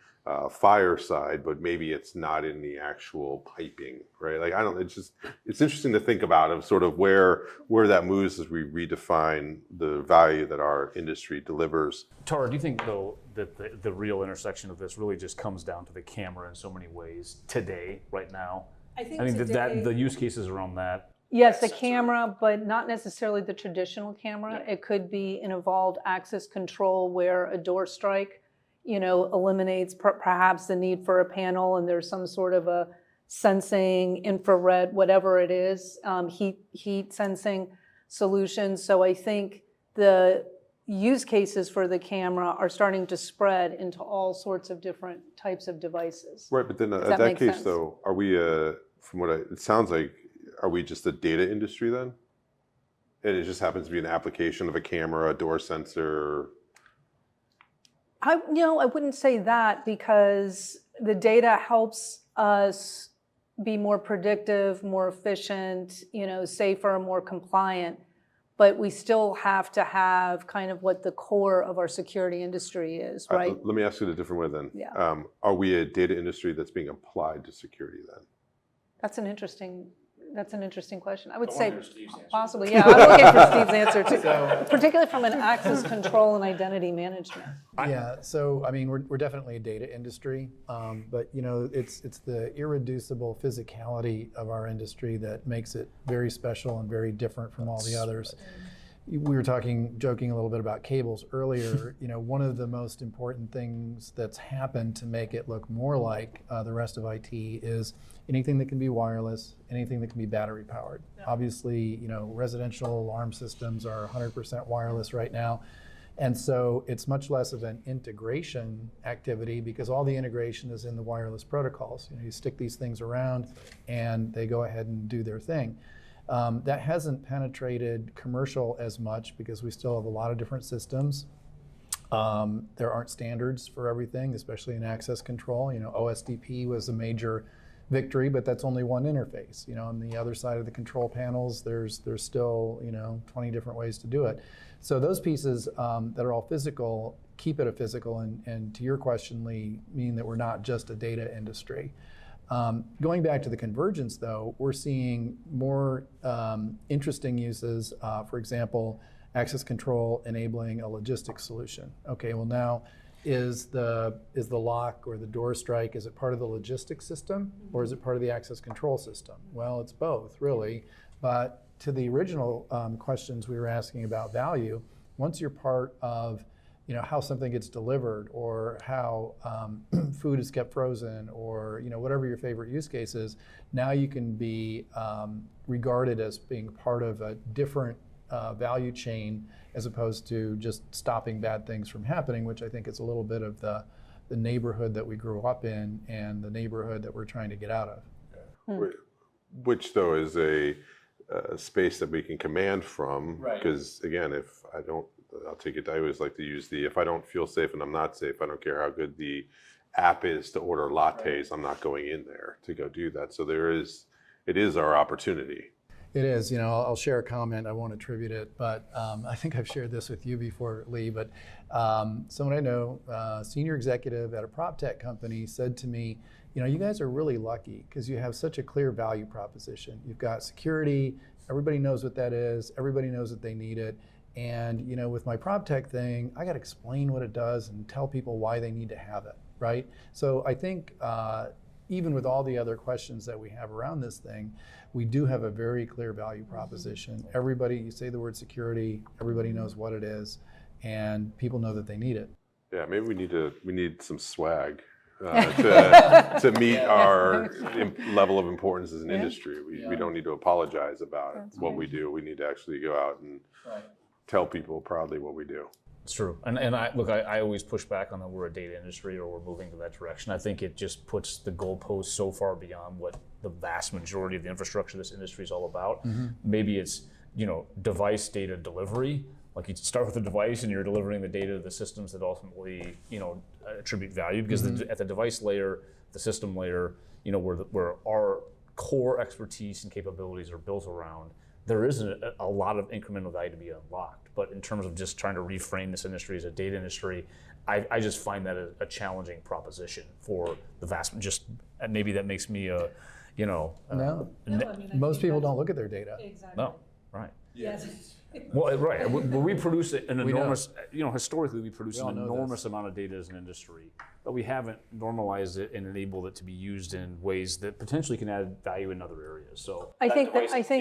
S1: fire side, but maybe it's not in the actual piping, right? Like it's interesting to think about of sort of where that moves as we redefine the value that our industry delivers.
S4: Tara, do you think though that the real intersection of this really just comes down to the camera in so many ways today, right now?
S3: I think
S4: that the use cases around that.
S3: Yes, the camera, but not necessarily the traditional camera. It could be an evolved access control where a door strike, eliminates perhaps the need for a panel, and there's some sort of a sensing, infrared, whatever it is, heat sensing solution. So I think the use cases for the camera are starting to spread into all sorts of different types of devices.
S1: Right, but then
S3: Does
S1: at
S3: that
S1: that
S3: make
S1: case
S3: sense?
S1: though, are we from what it sounds like, are we just a data industry then? And it just happens to be an application of a camera, a door sensor.
S3: I wouldn't say that, because the data helps us be more predictive, more efficient, safer, more compliant. But we still have to have kind of what the core of our security industry is, right?
S1: Let me ask it a different way then.
S3: Yeah.
S1: Are we a data industry that's being applied to security then?
S3: That's an interesting question. I would say
S4: hear Steve's answer.
S3: possibly, yeah. I'm looking for Steve's answer too, particularly from an access control and identity management.
S2: Yeah, so I mean, we're definitely a data industry, but it's the irreducible physicality of our industry that makes it very special and very different from all the others. we were joking a little bit about cables earlier. One of the most important things that's happened to make it look more like the rest of IT is anything that can be wireless, anything that can be battery powered. Yeah. Obviously, residential alarm systems are 100% wireless right now. And so it's much less of an integration activity because all the integration is in the wireless protocols. You stick these things around and they go ahead and do their thing. That hasn't penetrated commercial as much because we still have a lot of different systems. There aren't standards for everything, especially in access control. OSDP was a major victory, but that's only one interface. On the other side of the control panels, there's still 20 different ways to do it. So those pieces that are all physical keep it a physical, and to your question, Lee, mean that we're not just a data industry. Going back to the convergence, though, we're seeing more interesting uses. For example, access control enabling a logistics solution. Okay, well now, is the lock or the door strike, is it part of the logistics system or is it part of the access control system? Well, it's both, really. But to the original questions we were asking about value, once you're part of how something gets delivered or how food is kept frozen or whatever your favorite use case is, now you can be regarded as being part of a different value chain as opposed to just stopping bad things from happening, which I think is a little bit of the neighborhood that we grew up in and the neighborhood that we're trying to get out of.
S1: Which though is a space that we can command from, because again, I'll take it, I always like to use if I don't feel safe and I'm not safe, I don't care how good the app is to order lattes, I'm not going in there to go do that. So it is our opportunity.
S2: It is. I'll share a comment. I won't attribute it, but I think I've shared this with you before, Lee. But someone I know, senior executive at a prop tech company, said to me, you guys are really lucky because you have such a clear value proposition. You've got security. Everybody knows what that is. Everybody knows that they need it. And with my prop tech thing, I got to explain what it does and tell people why they need to have it, right? So I think even with all the other questions that we have around this thing, we do have a very clear value proposition. Everybody, you say the word security, everybody knows what it is, and people know that they need it.
S1: Yeah, maybe we need some swag to meet our level of importance as an industry. We don't need to apologize about what we do. We need to actually go out and tell people proudly what we do.
S4: It's true. And I always push back on that we're a data industry or we're moving to that direction. I think it just puts the goalposts so far beyond what the vast majority of the infrastructure of this industry is all about. Mm-hmm. Maybe it's, device data delivery. Like you start with a device and you're delivering the data to the systems that ultimately, attribute value, because at the device layer, the system layer, where our core expertise and capabilities are built around, there is a lot of incremental value to be unlocked. But in terms of just trying to reframe this industry as a data industry, I just find that a challenging proposition for the vast, maybe that makes me
S2: most people don't look at their data.
S5: Exactly.
S4: No, right.
S5: Yes.
S4: Well, right. We produce an enormous, historically we produce an enormous amount of data as an industry, but we haven't normalized it and enabled it to be used in ways that potentially can add value in other areas. So
S3: I think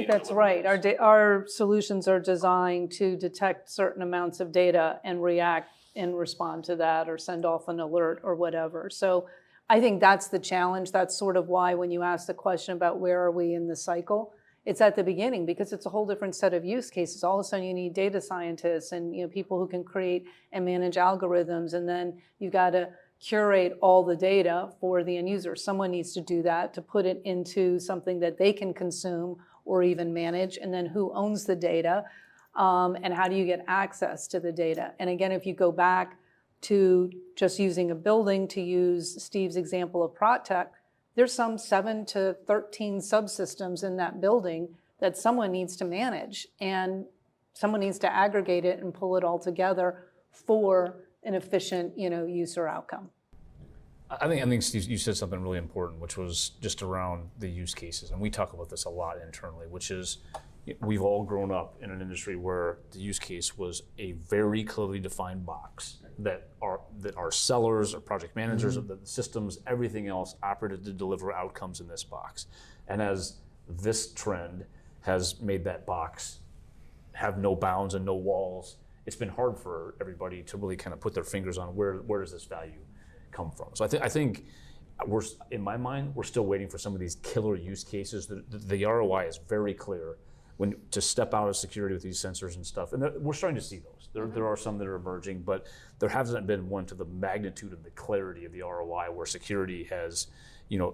S3: that's right. Our solutions are designed to detect certain amounts of data and react and respond to that or send off an alert or whatever. So I think that's the challenge. That's sort of why when you ask the question about where are we in the cycle, it's at the beginning because it's a whole different set of use cases. All of a sudden you need data scientists and people who can create and manage algorithms, and then you've got to curate all the data for the end user. Someone needs to do that to put it into something that they can consume or even manage, and then who owns the data, and how do you get access to the data? And again, if you go back to just using a building, to use Steve's example of PropTech, there's some 7 to 13 subsystems in that building that someone needs to manage, and someone needs to aggregate it and pull it all together for an efficient, user outcome.
S4: I think Steve, you said something really important, which was just around the use cases, and we talk about this a lot internally, which is we've all grown up in an industry where the use case was a very clearly defined box that our sellers or project managers of the systems, everything else operated to deliver outcomes in this box. And as this trend has made that box have no bounds and no walls, it's been hard for everybody to really kind of put their fingers on where does this value come from. So I think we're, in my mind, we're still waiting for some of these killer use cases. The ROI is very clear when to step out of security with these sensors and stuff. And we're starting to see those. There are some that are emerging, but there hasn't been one to the magnitude and the clarity of the ROI where security has,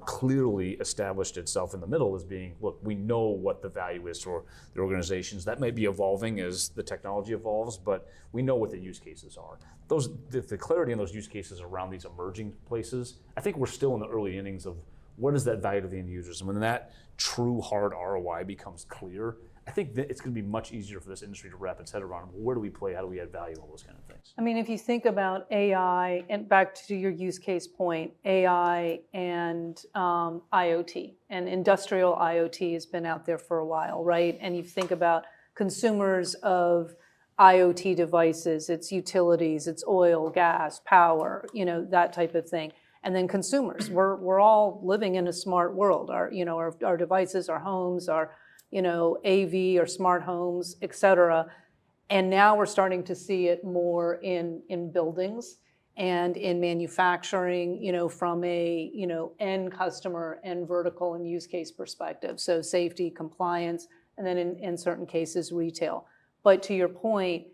S4: clearly established itself in the middle as being, look, we know what the value is for the organizations. That may be evolving as the technology evolves, but we know what the use cases are. The clarity in those use cases around these emerging places, I think we're still in the early innings of what is that value to the end users. And when that true hard ROI becomes clear, I think that it's going to be much easier for this industry to wrap its head around where do we play, how do we add value, all those kind of things.
S3: I mean, if you think about AI, and back to your use case point, AI and IoT, and industrial IoT has been out there for a while, right? And you think about consumers of IoT devices, it's utilities, it's oil, gas, power, that type of thing. And then consumers, we're all living in a smart world. Our devices, our homes, our AV or smart homes, et cetera. And now we're starting to see it more in buildings and in manufacturing, from a, end customer, end vertical and use case perspective. So safety, compliance, and then in certain cases, retail. But to your point,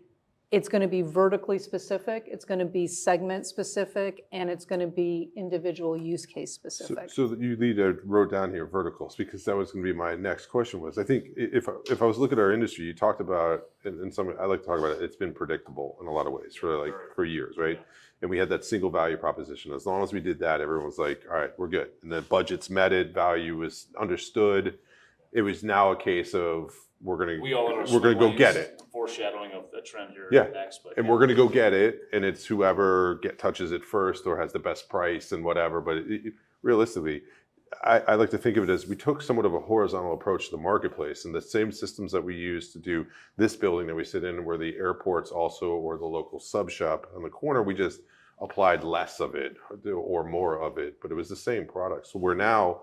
S3: it's going to be vertically specific, it's going to be segment specific, and it's going to be individual use case specific.
S1: So that you wrote down here verticals, because that was going to be my next question. Was I think if I was looking at our industry, you talked about, and some I like to talk about it. It's been predictable in a lot of ways for years, right? And we had that single value proposition. As long as we did that, everyone was like, all right, we're good. And the budget's met it, value was understood. It was now a case of we're gonna go get it.
S4: Foreshadowing of a trend here
S1: next. And we're gonna go get it, and it's whoever touches it first or has the best price and whatever. But realistically, I like to think of it as we took somewhat of a horizontal approach to the marketplace, and the same systems that we use to do this building that we sit in, where the airport's also, or the local sub shop on the corner, we just applied less of it or more of it, but it was the same product. So we're now,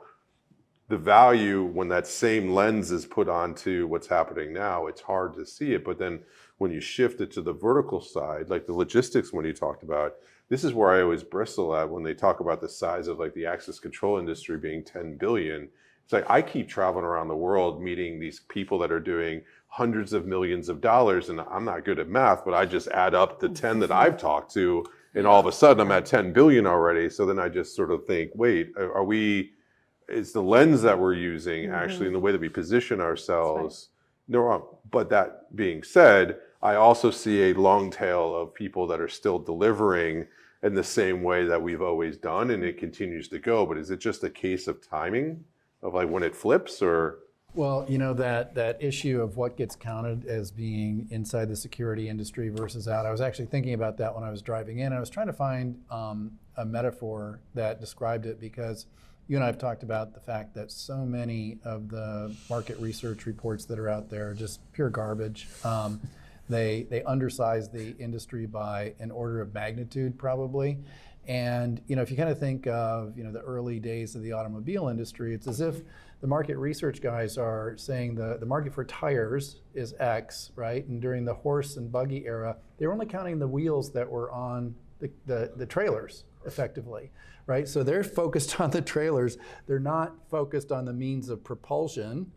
S1: the value, when that same lens is put onto what's happening now, it's hard to see it. But then when you shift it to the vertical side, like the logistics one you talked about, this is where I always bristle at when they talk about the size of like the access control industry being 10 billion. It's like I keep traveling around the world meeting these people that are doing hundreds of millions of dollars, and I'm not good at math, but I just add up the 10 that I've talked to, and all of a sudden I'm at 10 billion already. So then I just sort of think, wait, is the lens that we're using actually in the way that we position ourselves wrong? But that being said, I also see a long tail of people that are still delivering in the same way that we've always done, and it continues to go. But is it just a case of timing, of like when it flips, or?
S2: Well, that issue of what gets counted as being inside the security industry versus out, I was actually thinking about that when I was driving in. I was trying to find a metaphor that described it, because you and I have talked about the fact that so many of the market research reports that are out there are just pure garbage. They undersize the industry by an order of magnitude, probably. And if you kind of think of the early days of the automobile industry, it's as if the market research guys are saying the market for tires is X, right? And during the horse and buggy era, they were only counting the wheels that were on the trailers, effectively, right? So they're focused on the trailers. They're not focused on the means of propulsion,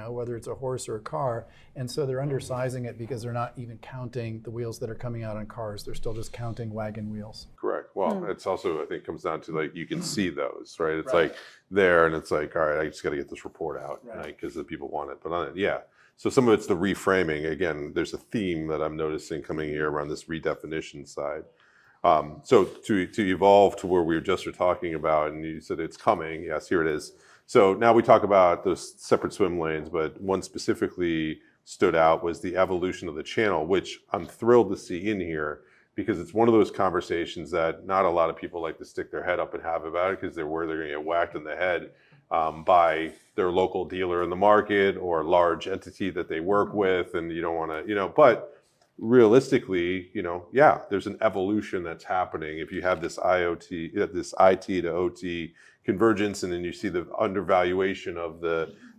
S2: whether it's a horse or a car. And so they're undersizing it because they're not even counting the wheels that are coming out on cars. They're still just counting wagon wheels.
S1: Correct. Well, it's also, I think, comes down to like, you can see those, right? It's like there, and it's like, all right, I just got to get this report out, right? Because the people want it. But so some of it's the reframing. Again, there's a theme that I'm noticing coming here around this redefinition side. So to evolve to where we were talking about, and you said it's coming. Yes, here it is. So now we talk about those separate swim lanes, but one specifically stood out was the evolution of the channel, which I'm thrilled to see in here, because it's one of those conversations that not a lot of people like to stick their head up and have about it, because they're worried they're going to get whacked in the head by their local dealer in the market or large entity that they work with, and you don't want to, but realistically, yeah, there's an evolution that's happening. If you have this IoT, this IT to OT convergence, and then you see the undervaluation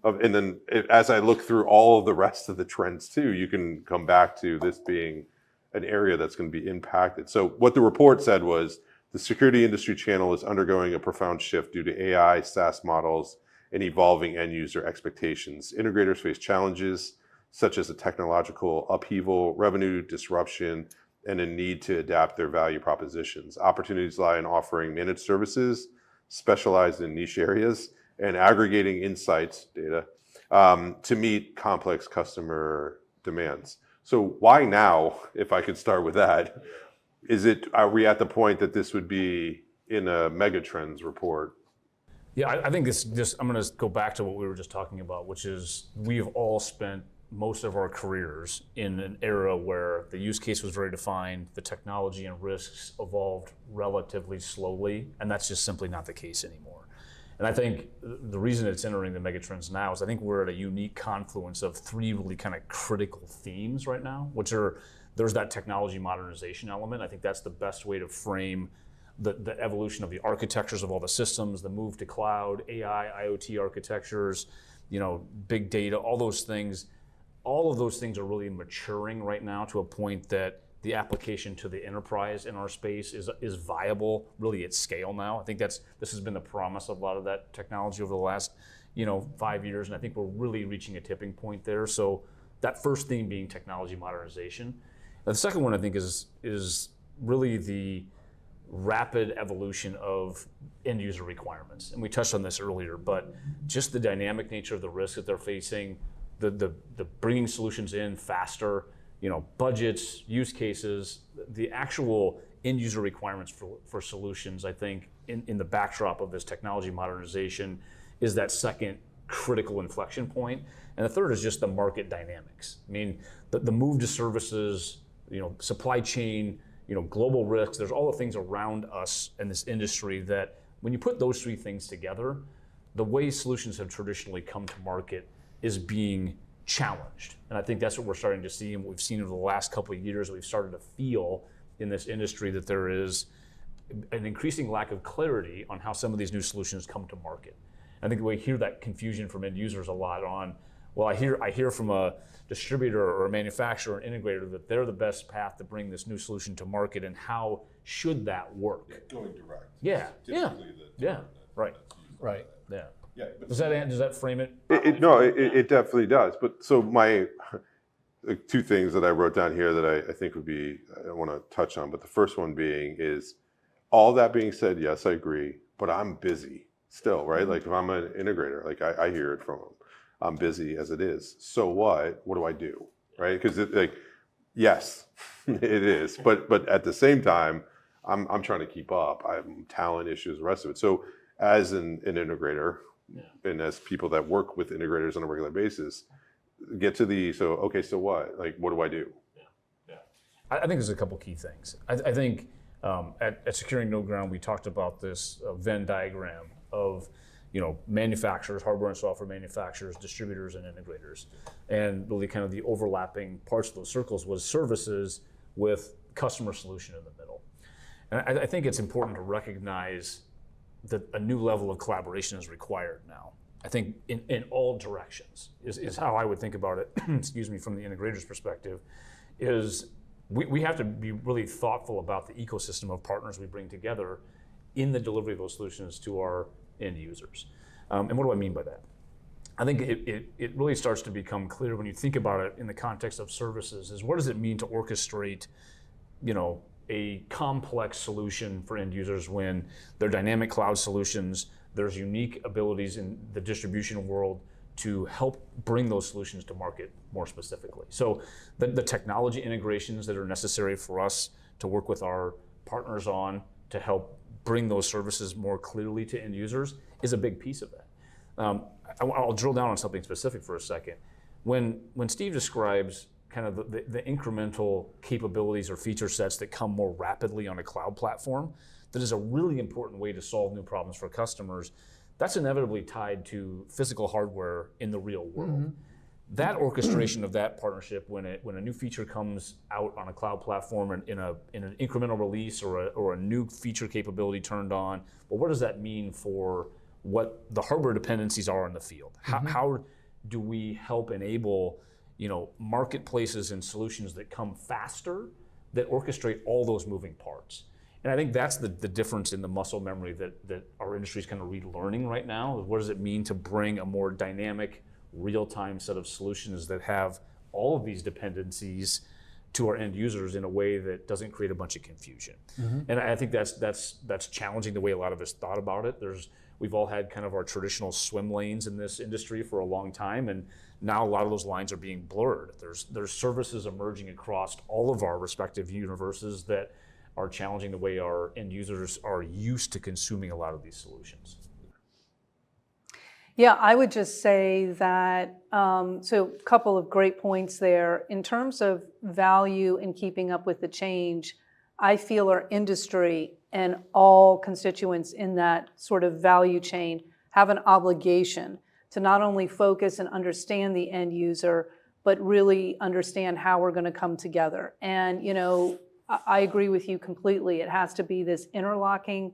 S1: and then as I look through all of the rest of the trends too, you can come back to this being an area that's going to be impacted. So what the report said was the security industry channel is undergoing a profound shift due to AI, SaaS models, and evolving end user expectations. Integrators face challenges such as a technological upheaval, revenue disruption, and a need to adapt their value propositions. Opportunities lie in offering managed services, specialized in niche areas, and aggregating insights, data, to meet complex customer demands. So why now, if I could start with that? Are we at the point that this would be in a Megatrends report?
S4: Yeah, I think I'm going to go back to what we were just talking about, which is we've all spent most of our careers in an era where the use case was very defined, the technology and risks evolved relatively slowly, and that's just simply not the case anymore. And I think the reason it's entering the megatrends now is I think we're at a unique confluence of three really kind of critical themes right now, which are there's that technology modernization element. I think that's the best way to frame the evolution of the architectures of all the systems, the move to cloud, AI, IoT architectures, big data, all those things. All of those things are really maturing right now to a point that the application to the enterprise in our space is viable really at scale now. I think this has been the promise of a lot of that technology over the last 5 years, and I think we're really reaching a tipping point there. So that first theme being technology modernization. The second one I think is really the rapid evolution of end user requirements. And we touched on this earlier, but just the dynamic nature of the risk that they're facing, the bringing solutions in faster, budgets, use cases, the actual end user requirements for solutions, I think in the backdrop of this technology modernization is that second critical inflection point. And the third is just the market dynamics. I mean, the move to services, supply chain, global risks, there's all the things around us in this industry that when you put those three things together, the way solutions have traditionally come to market is being challenged. And I think that's what we're starting to see and what we've seen over the last couple of years. We've started to feel in this industry that there is an increasing lack of clarity on how some of these new solutions come to market. I think we hear that confusion from end users a lot on, well, I hear from a distributor or a manufacturer or an integrator that they're the best path to bring this new solution to market, and how should that work?
S1: Going direct.
S4: Yeah, yeah, right. Yeah. Yeah. Does that frame it?
S1: It definitely does. But so my two things that I wrote down here that I think I want to touch on. But the first one is, all that being said, yes, I agree, but I'm busy still, right? Like if I'm an integrator, like I hear it from them. I'm busy as it is. So what? What do I do? Right? Because yes, it is. But at the same time, I'm trying to keep up. I have talent issues, the rest of it. So as an integrator, and as people that work with integrators on a regular basis, so what? Like, what do I do?
S4: Yeah. I think there's a couple key things. I think at Securing No Ground, we talked about this Venn diagram of manufacturers, hardware and software manufacturers, distributors, and integrators. And really kind of the overlapping parts of those circles was services with customer solution in the middle. And I think it's important to recognize that a new level of collaboration is required now. I think in all directions is how I would think about it, excuse me, from the integrator's perspective, is we have to be really thoughtful about the ecosystem of partners we bring together in the delivery of those solutions to our end users. And what do I mean by that? I think it really starts to become clear when you think about it in the context of services is what does it mean to orchestrate, a complex solution for end users when they're dynamic cloud solutions, there's unique abilities in the distribution world to help bring those solutions to market more specifically. So the technology integrations that are necessary for us to work with our partners on to help bring those services more clearly to end users is a big piece of that. I'll drill down on something specific for a second. When Steve describes kind of the incremental capabilities or feature sets that come more rapidly on a cloud platform, that is a really important way to solve new problems for customers. That's inevitably tied to physical hardware in the real world. that orchestration of that partnership, when a new feature comes out on a cloud platform and in an incremental release or a new feature capability turned on, well, what does that mean for what the hardware dependencies are in the field? How do we help enable marketplaces and solutions that come faster, that orchestrate all those moving parts? And I think that's the difference in the muscle memory that our industry is kind of relearning right now. What does it mean to bring a more dynamic, real-time set of solutions that have all of these dependencies to our end users in a way that doesn't create a bunch of confusion? And I think that's challenging the way a lot of us thought about it. We've all had kind of our traditional swim lanes in this industry for a long time, and now a lot of those lines are being blurred. There's services emerging across all of our respective universes that are challenging the way our end users are used to consuming a lot of these solutions.
S3: Yeah, I would just say that, so a couple of great points there. In terms of value in keeping up with the change, I feel our industry and all constituents in that sort of value chain have an obligation to not only focus and understand the end user, but really understand how we're going to come together. And, I agree with you completely. It has to be this interlocking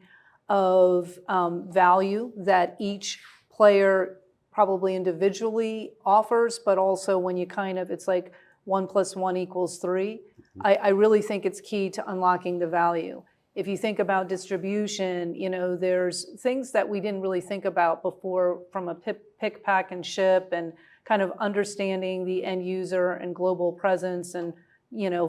S3: of value that each player probably individually offers, but also when you it's like 1 + 1 = 3. I really think it's key to unlocking the value. If you think about distribution, there's things that we didn't really think about before from a pick, pack, and ship, and kind of understanding the end user and global presence and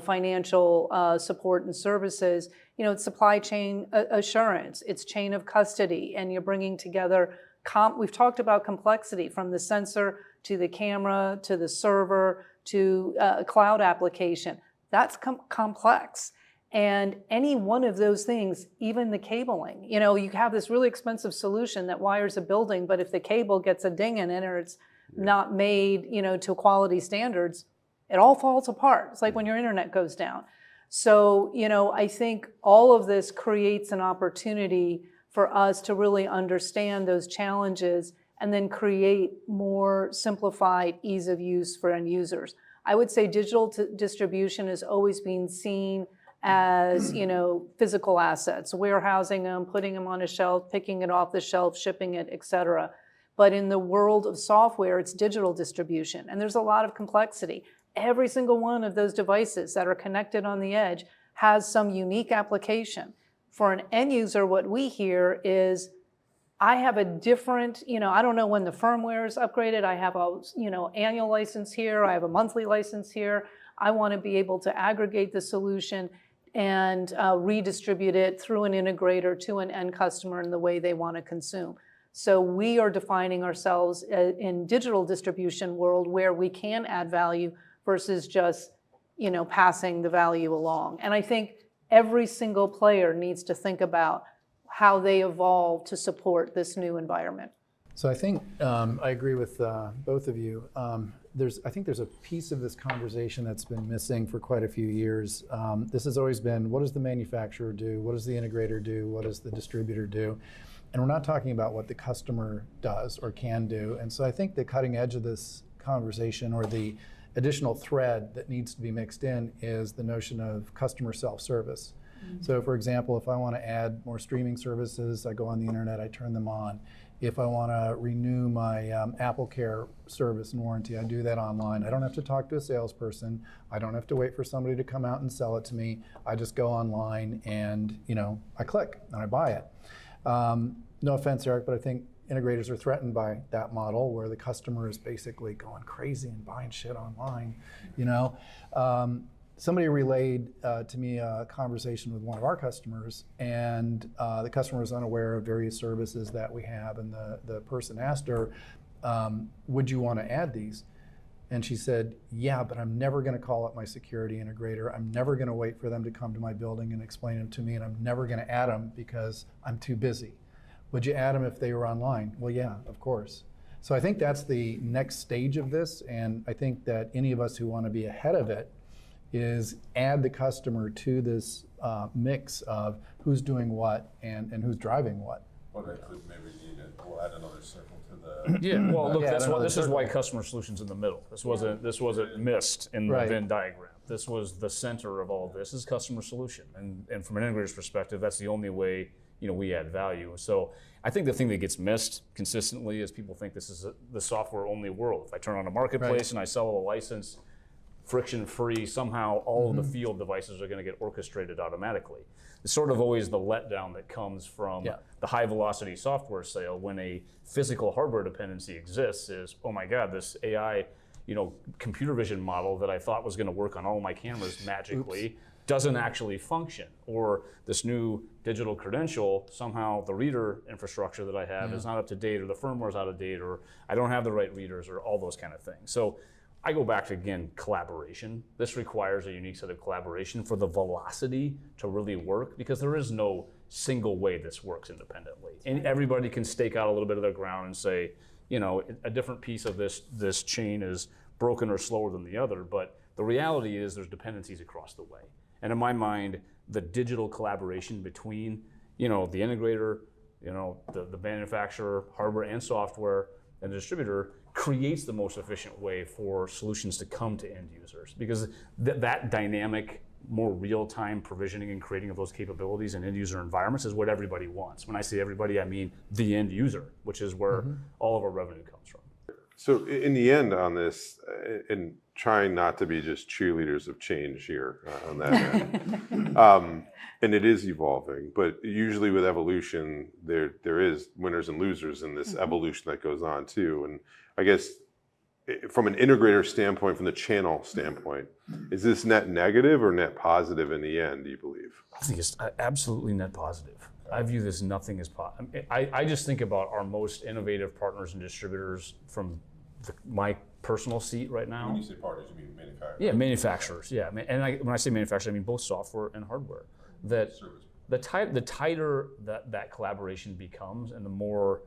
S3: financial support and services. It's supply chain assurance, it's chain of custody, and you're bringing together we've talked about complexity from the sensor to the camera to the server to a cloud application. That's complex. And any one of those things, even the cabling, you have this really expensive solution that wires a building, but if the cable gets a ding in it or it's not made, to quality standards, it all falls apart. It's like when your internet goes down. So, I think all of this creates an opportunity for us to really understand those challenges and then create more simplified ease of use for end users. I would say digital distribution has always been seen as, physical assets, warehousing them, putting them on a shelf, picking it off the shelf, shipping it, et cetera. But in the world of software, it's digital distribution, and there's a lot of complexity. Every single one of those devices that are connected on the edge has some unique application. For an end user, what we hear is, I have a different, I don't know when the firmware is upgraded. I have a, annual license here. I have a monthly license here. I want to be able to aggregate the solution and redistribute it through an integrator to an end customer in the way they want to consume. So we are defining ourselves in digital distribution world where we can add value versus just, passing the value along. And I think every single player needs to think about how they evolve to support this new environment.
S2: So I think I agree with both of you. I think there's a piece of this conversation that's been missing for quite a few years. This has always been, what does the manufacturer do? What does the integrator do? What does the distributor do? And we're not talking about what the customer does or can do. And so I think the cutting edge of this conversation, or the additional thread that needs to be mixed in, is the notion of customer self-service. So for example, if I want to add more streaming services, I go on the internet, I turn them on. If I want to renew my Apple Care service and warranty, I do that online. I don't have to talk to a salesperson. I don't have to wait for somebody to come out and sell it to me. I just go online and I click and I buy it. No offense, Eric, but I think integrators are threatened by that model where the customer is basically going crazy and buying shit online. Somebody relayed to me a conversation with one of our customers, and the customer was unaware of various services that we have, and the person asked her, would you want to add these? And she said, yeah, but I'm never going to call up my security integrator. I'm never going to wait for them to come to my building and explain them to me, and I'm never going to add them because I'm too busy. Would you add them if they were online? Well, yeah, of course. So I think that's the next stage of this, and I think that any of us who want to be ahead of it is add the customer to this mix of who's doing what and who's driving what.
S1: Well, that could maybe need we'll add another circle to the.
S4: Yeah, well, look,
S2: Yeah,
S4: that's
S2: I don't
S4: why
S2: know
S4: this
S2: the
S4: is why
S2: circle.
S4: customer solutions in the middle. This wasn't missed in the
S2: Right.
S4: Venn diagram. This was the center of all of this is customer solution, and from an integrator's perspective, that's the only way we add value. So I think the thing that gets missed consistently is people think this is the software only world. If I turn on a marketplace
S2: Right.
S4: and I sell a license, friction free, somehow all of the field devices are going to get orchestrated automatically. It's sort of always the letdown that comes from the high velocity software sale when a physical hardware dependency exists is, oh my God, this AI, computer vision model that I thought was going to work on all my cameras magically doesn't actually function. Or this new digital credential, somehow the reader infrastructure that I have is not up to date, or the firmware is out of date, or I don't have the right readers, or all those kind of things. So I go back to, again, collaboration. This requires a unique set of collaboration for the velocity to really work, because there is no single way this works independently. And everybody can stake out a little bit of their ground and say, a different piece of this chain is broken or slower than the other, but the reality is there's dependencies across the way. And in my mind, the digital collaboration between, the integrator, the manufacturer, hardware and software, and the distributor creates the most efficient way for solutions to come to end users, because that dynamic, more real-time provisioning and creating of those capabilities in end user environments is what everybody wants. When I say everybody, I mean the end user, which is where all of our revenue comes from.
S1: So in the end on this, and trying not to be just cheerleaders of change here on that end, and it is evolving, but usually with evolution, there is winners and losers in this evolution that goes on too. And I guess from an integrator standpoint, from the channel standpoint, is this net negative or net positive in the end, do you believe?
S4: I think it's absolutely net positive. I view this nothing as positive. I just think about our most innovative partners and distributors from my personal seat right now.
S1: When you say partners, you mean manufacturers?
S4: Yeah, manufacturers. Yeah, and when I say manufacturers, I mean both software and hardware. That the tighter that collaboration becomes, and the more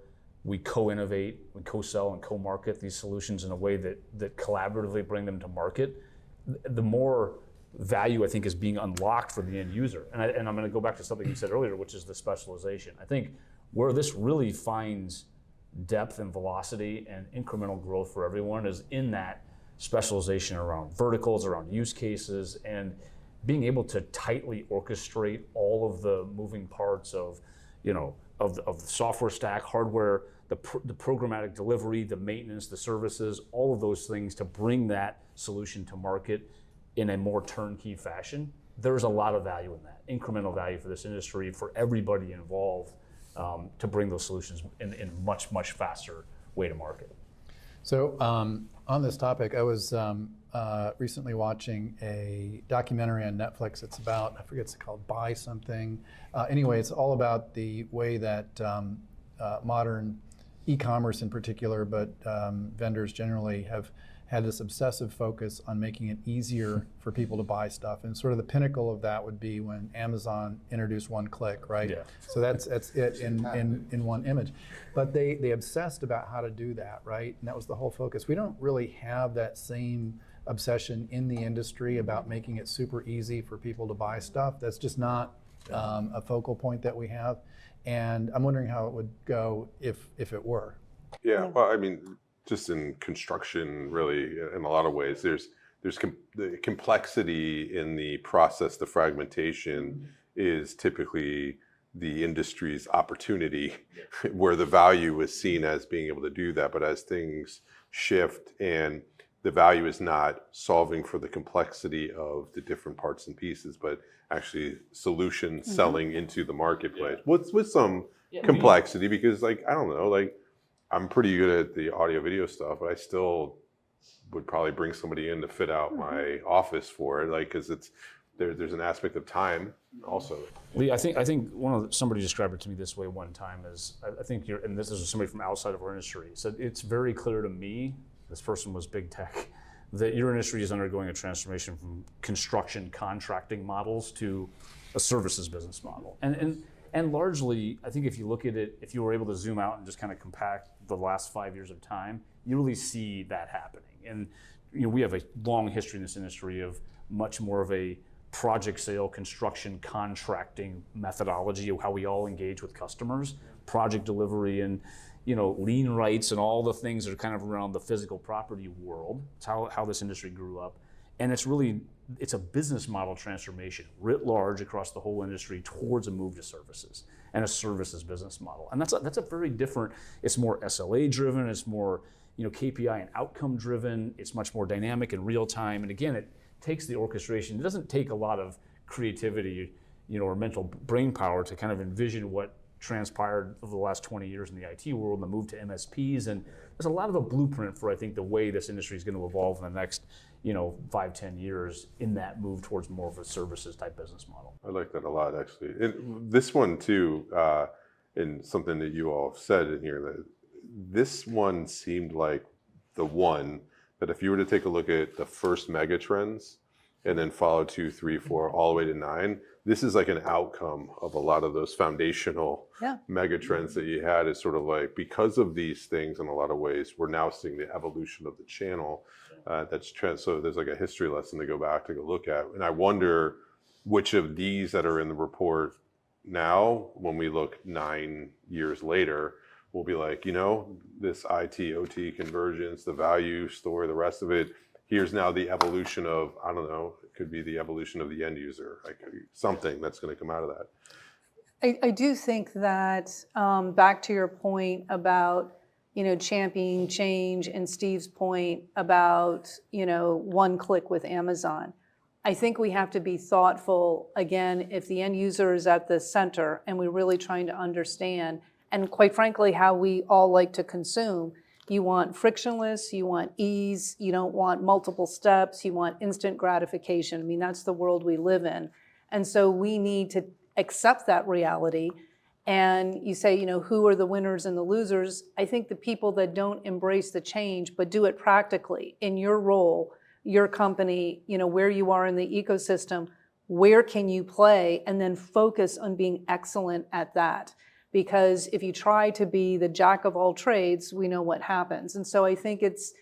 S4: we co-innovate, we co-sell and co-market these solutions in a way that collaboratively bring them to market, the more value I think is being unlocked for the end user. And I'm going to go back to something you said earlier, which is the specialization. I think where this really finds depth and velocity and incremental growth for everyone is in that specialization around verticals, around use cases, and being able to tightly orchestrate all of the moving parts of the software stack, hardware, the programmatic delivery, the maintenance, the services, all of those things to bring that solution to market in a more turnkey fashion. There's a lot of value in that, incremental value for this industry, for everybody involved, to bring those solutions in much, much faster way to market.
S2: So on this topic, I was recently watching a documentary on Netflix. It's about, I forget it's called Buy Something. Anyway, it's all about the way that modern e-commerce in particular, but vendors generally have had this obsessive focus on making it easier for people to buy stuff. And sort of the pinnacle of that would be when Amazon introduced one click, right?
S4: Yeah.
S2: So that's it in one image. But they obsessed about how to do that, right? And that was the whole focus. We don't really have that same obsession in the industry about making it super easy for people to buy stuff. That's just not a focal point that we have. And I'm wondering how it would go if it were.
S1: Yeah, well, I mean, just in construction, really, in a lot of ways, there's the complexity in the process. The fragmentation is typically the industry's opportunity, where the value is seen as being able to do that. But as things shift and the value is not solving for the complexity of the different parts and pieces, but actually solution selling into the marketplace with some complexity, because I don't know, I'm pretty good at the audio video stuff, but I still would probably bring somebody in to fit out my office for it, because there's an aspect of time also.
S4: Lee, I think somebody described it to me this way one time is, I think and this is somebody from outside of our industry, said it's very clear to me, this person was big tech, that your industry is undergoing a transformation from construction contracting models to a services business model. And largely, I think if you look at it, if you were able to zoom out and just kind of compact the last 5 years of time, you really see that happening. And we have a long history in this industry of much more of a project sale, construction, contracting methodology of how we all engage with customers, project delivery, and lien rights and all the things that are kind of around the physical property world. It's how this industry grew up. And it's a business model transformation writ large across the whole industry towards a move to services and a services business model. And that's a very different, it's more SLA driven, it's more KPI and outcome driven, it's much more dynamic and real time. And again, it takes the orchestration. It doesn't take a lot of creativity, or mental brain power to kind of envision what transpired over the last 20 years in the IT world and the move to MSPs. And there's a lot of a blueprint for, I think, the way this industry is going to evolve in the next 5-10 years in that move towards more of a services type business model.
S1: I like that a lot, actually. And this one too, and something that you all have said in here, that this one seemed like the one that if you were to take a look at the first Megatrends and then follow 2, 3, 4, all the way to 9, this is like an outcome of a lot of those foundational Megatrends that you had. Is sort of like, because of these things in a lot of ways, we're now seeing the evolution of the channel. So there's like a history lesson to go back to go look at. And I wonder which of these that are in the report now, when we look 9 years later, we'll be like, this IT, OT convergence, the value story, the rest of it, here's now the evolution of, I don't know, it could be the evolution of the end user, like something that's going to come out of that.
S3: I do think that, back to your point about, championing change, and Steve's point about, one click with Amazon, I think we have to be thoughtful, again, if the end user is at the center and we're really trying to understand, and quite frankly, how we all like to consume. You want frictionless, you want ease, you don't want multiple steps, you want instant gratification. I mean, that's the world we live in. And so we need to accept that reality. And you say, who are the winners and the losers? I think the people that don't embrace the change, but do it practically in your role, your company, where you are in the ecosystem, where can you play, and then focus on being excellent at that. Because if you try to be the jack of all trades, we know what happens. And so I think it's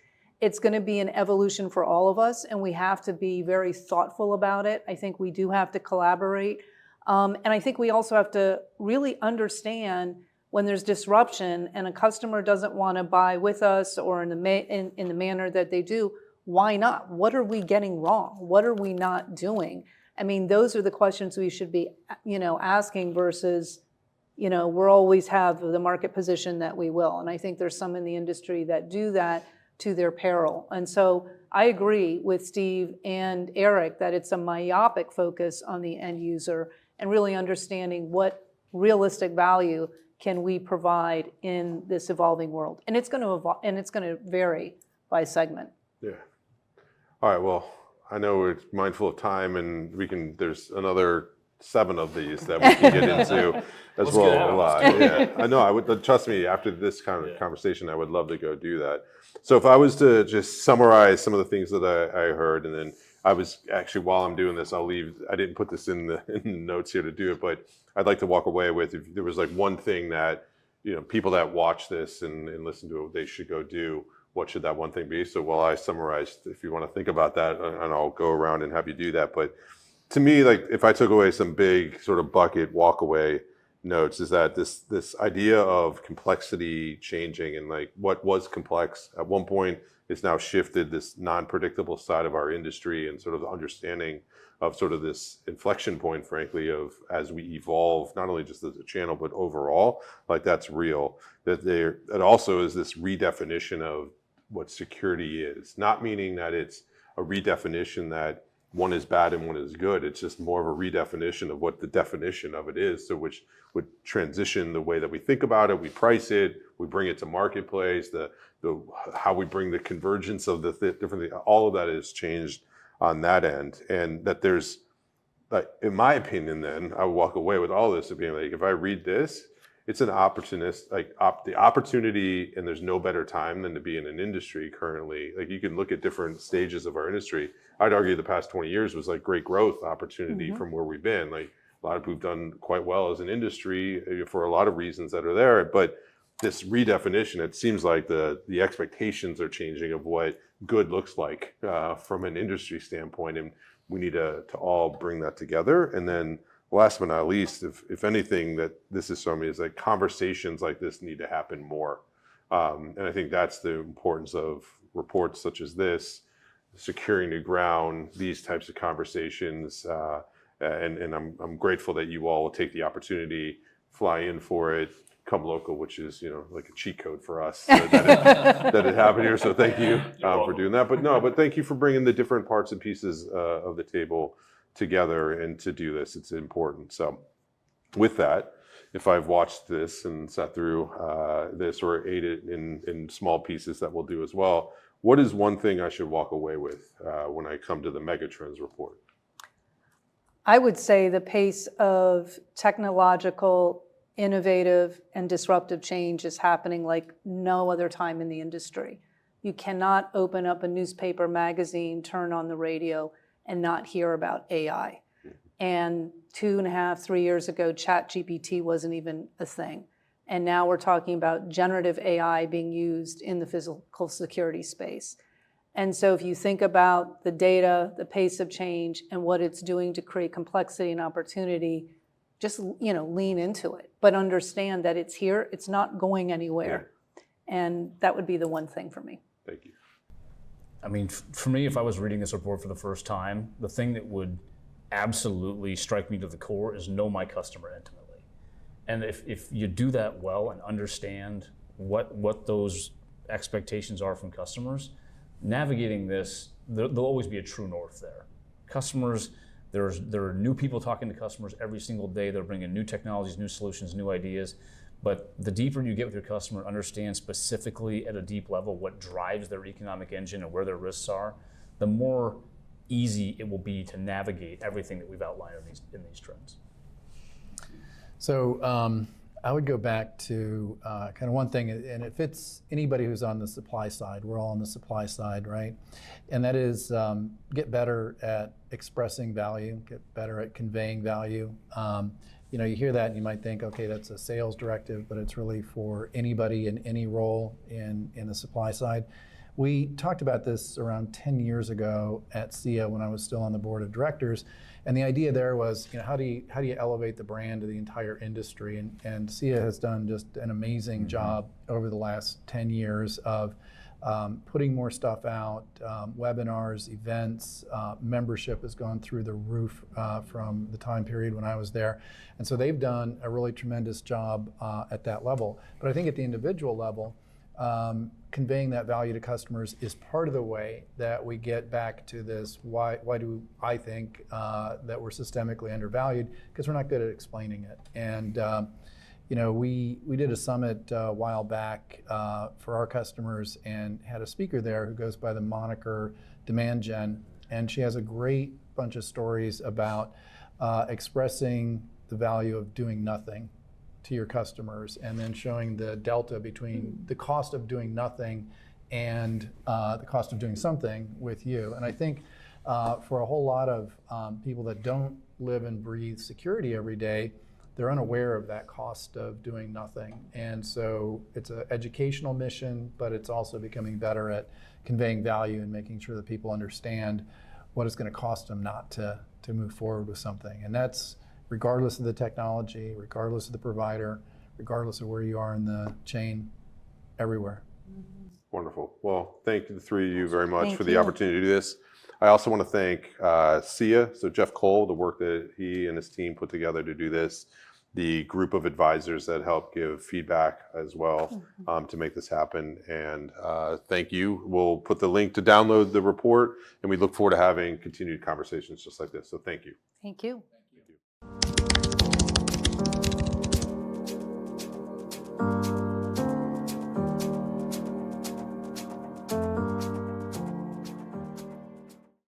S3: going to be an evolution for all of us, and we have to be very thoughtful about it. I think we do have to collaborate. And I think we also have to really understand when there's disruption and a customer doesn't want to buy with us or in the manner that they do, why not? What are we getting wrong? What are we not doing? I mean, those are the questions we should be, asking versus, we'll always have the market position that we will. And I think there's some in the industry that do that to their peril. And so I agree with Steve and Eric that it's a myopic focus on the end user and really understanding what realistic value can we provide in this evolving world. And it's going to evolve, and it's going to vary by segment.
S1: Yeah. All right. Well, I know we're mindful of time, and there's another 7 of these that we can get into as well. A lot. Yeah, I know. I would, trust me, after this kind of conversation, I would love to go do that. So if I was to just summarize some of the things that I heard, and then I was actually, while I'm doing this, I'll leave. I didn't put this in the notes here to do it, but I'd like to walk away with, if there was like one thing that people that watch this and listen to it, they should go do. What should that one thing be? So while I summarized, if you want to think about that, and I'll go around and have you do that, but to me, like, if I took away some big sort of bucket walk away notes, is that this idea of complexity changing, and like what was complex at one point is now shifted, this non-predictable side of our industry, and sort of the understanding of sort of this inflection point, frankly, of as we evolve, not only just as a channel, but overall, like that's real. That also is this redefinition of what security is, not meaning that it's a redefinition that one is bad and one is good. It's just more of a redefinition of what the definition of it is, so which would transition the way that we think about it, we price it, we bring it to marketplace, the how we bring the convergence of the different things, all of that is changed on that end. And that there's, like, in my opinion, then I would walk away with all this of being like, if I read this, it's an opportunist, like the opportunity, and there's no better time than to be in an industry currently. Like, you can look at different stages of our industry. I'd argue the past 20 years was like great growth opportunity from where we've been. Like, a lot of people have done quite well as an industry for a lot of reasons that are there. But this redefinition, it seems like the expectations are changing of what good looks like from an industry standpoint. And we need to all bring that together. And then last but not least, if anything that this is showing me is that conversations like this need to happen more. And I think that's the importance of reports such as this, securing new ground, these types of conversations. And I'm grateful that you all will take the opportunity, fly in for it, come local, which is, like a cheat code for us that it happened here. So thank you for doing that. But thank you for bringing the different parts and pieces of the table together and to do this. It's important. So with that, if I've watched this and sat through this or ate it in small pieces that we'll do as well, what is one thing I should walk away with when I come to the Megatrends report?
S3: I would say the pace of technological, innovative, and disruptive change is happening like no other time in the industry. You cannot open up a newspaper, magazine, turn on the radio, and not hear about AI. And 2.5, 3 years ago, ChatGPT wasn't even a thing. And now we're talking about generative AI being used in the physical security space. And so if you think about the data, the pace of change, and what it's doing to create complexity and opportunity, just lean into it. But understand that it's here, it's not going anywhere. Yeah. And that would be the one thing for me.
S1: Thank you.
S4: I mean, for me, if I was reading this report for the first time, the thing that would absolutely strike me to the core is know my customer intimately. And if you do that well and understand what those expectations are from customers, navigating this, there'll always be a true north there. Customers, there are new people talking to customers every single day. They're bringing new technologies, new solutions, new ideas. But the deeper you get with your customer, understand specifically at a deep level what drives their economic engine and where their risks are, the more easy it will be to navigate everything that we've outlined in these trends.
S2: So I would go back to kind of one thing, and it fits anybody who's on the supply side. We're all on the supply side, right? And that is get better at expressing value, get better at conveying value. You hear that and you might think, okay, that's a sales directive, but it's really for anybody in any role in the supply side. We talked about this around 10 years ago at SIA when I was still on the board of directors. And the idea there was, how do you elevate the brand to the entire industry? And SIA has done just an amazing job over the last 10 years of putting more stuff out, webinars, events, membership has gone through the roof from the time period when I was there. And so they've done a really tremendous job at that level. But I think at the individual level, conveying that value to customers is part of the way that we get back to this, why do I think that we're systemically undervalued? Because we're not good at explaining it. And we did a summit a while back for our customers and had a speaker there who goes by the moniker Demand Gen, and she has a great bunch of stories about expressing the value of doing nothing to your customers, and then showing the delta between the cost of doing nothing and the cost of doing something with you. And I think for a whole lot of people that don't live and breathe security every day, they're unaware of that cost of doing nothing. And so it's an educational mission, but it's also becoming better at conveying value and making sure that people understand what it's going to cost them not to move forward with something. And that's regardless of the technology, regardless of the provider, regardless of where you are in the chain, everywhere.
S1: Wonderful. Well, thank the three of you very much
S3: Thank
S1: for the
S3: you.
S1: opportunity to do this. I also want to thank SIA, so Jeff Cole, the work that he and his team put together to do this, the group of advisors that helped give feedback as well to make this happen. And thank you. We'll put the link to download the report, and we look forward to having continued conversations just like this. So thank you.
S3: Thank you.
S1: Thank you.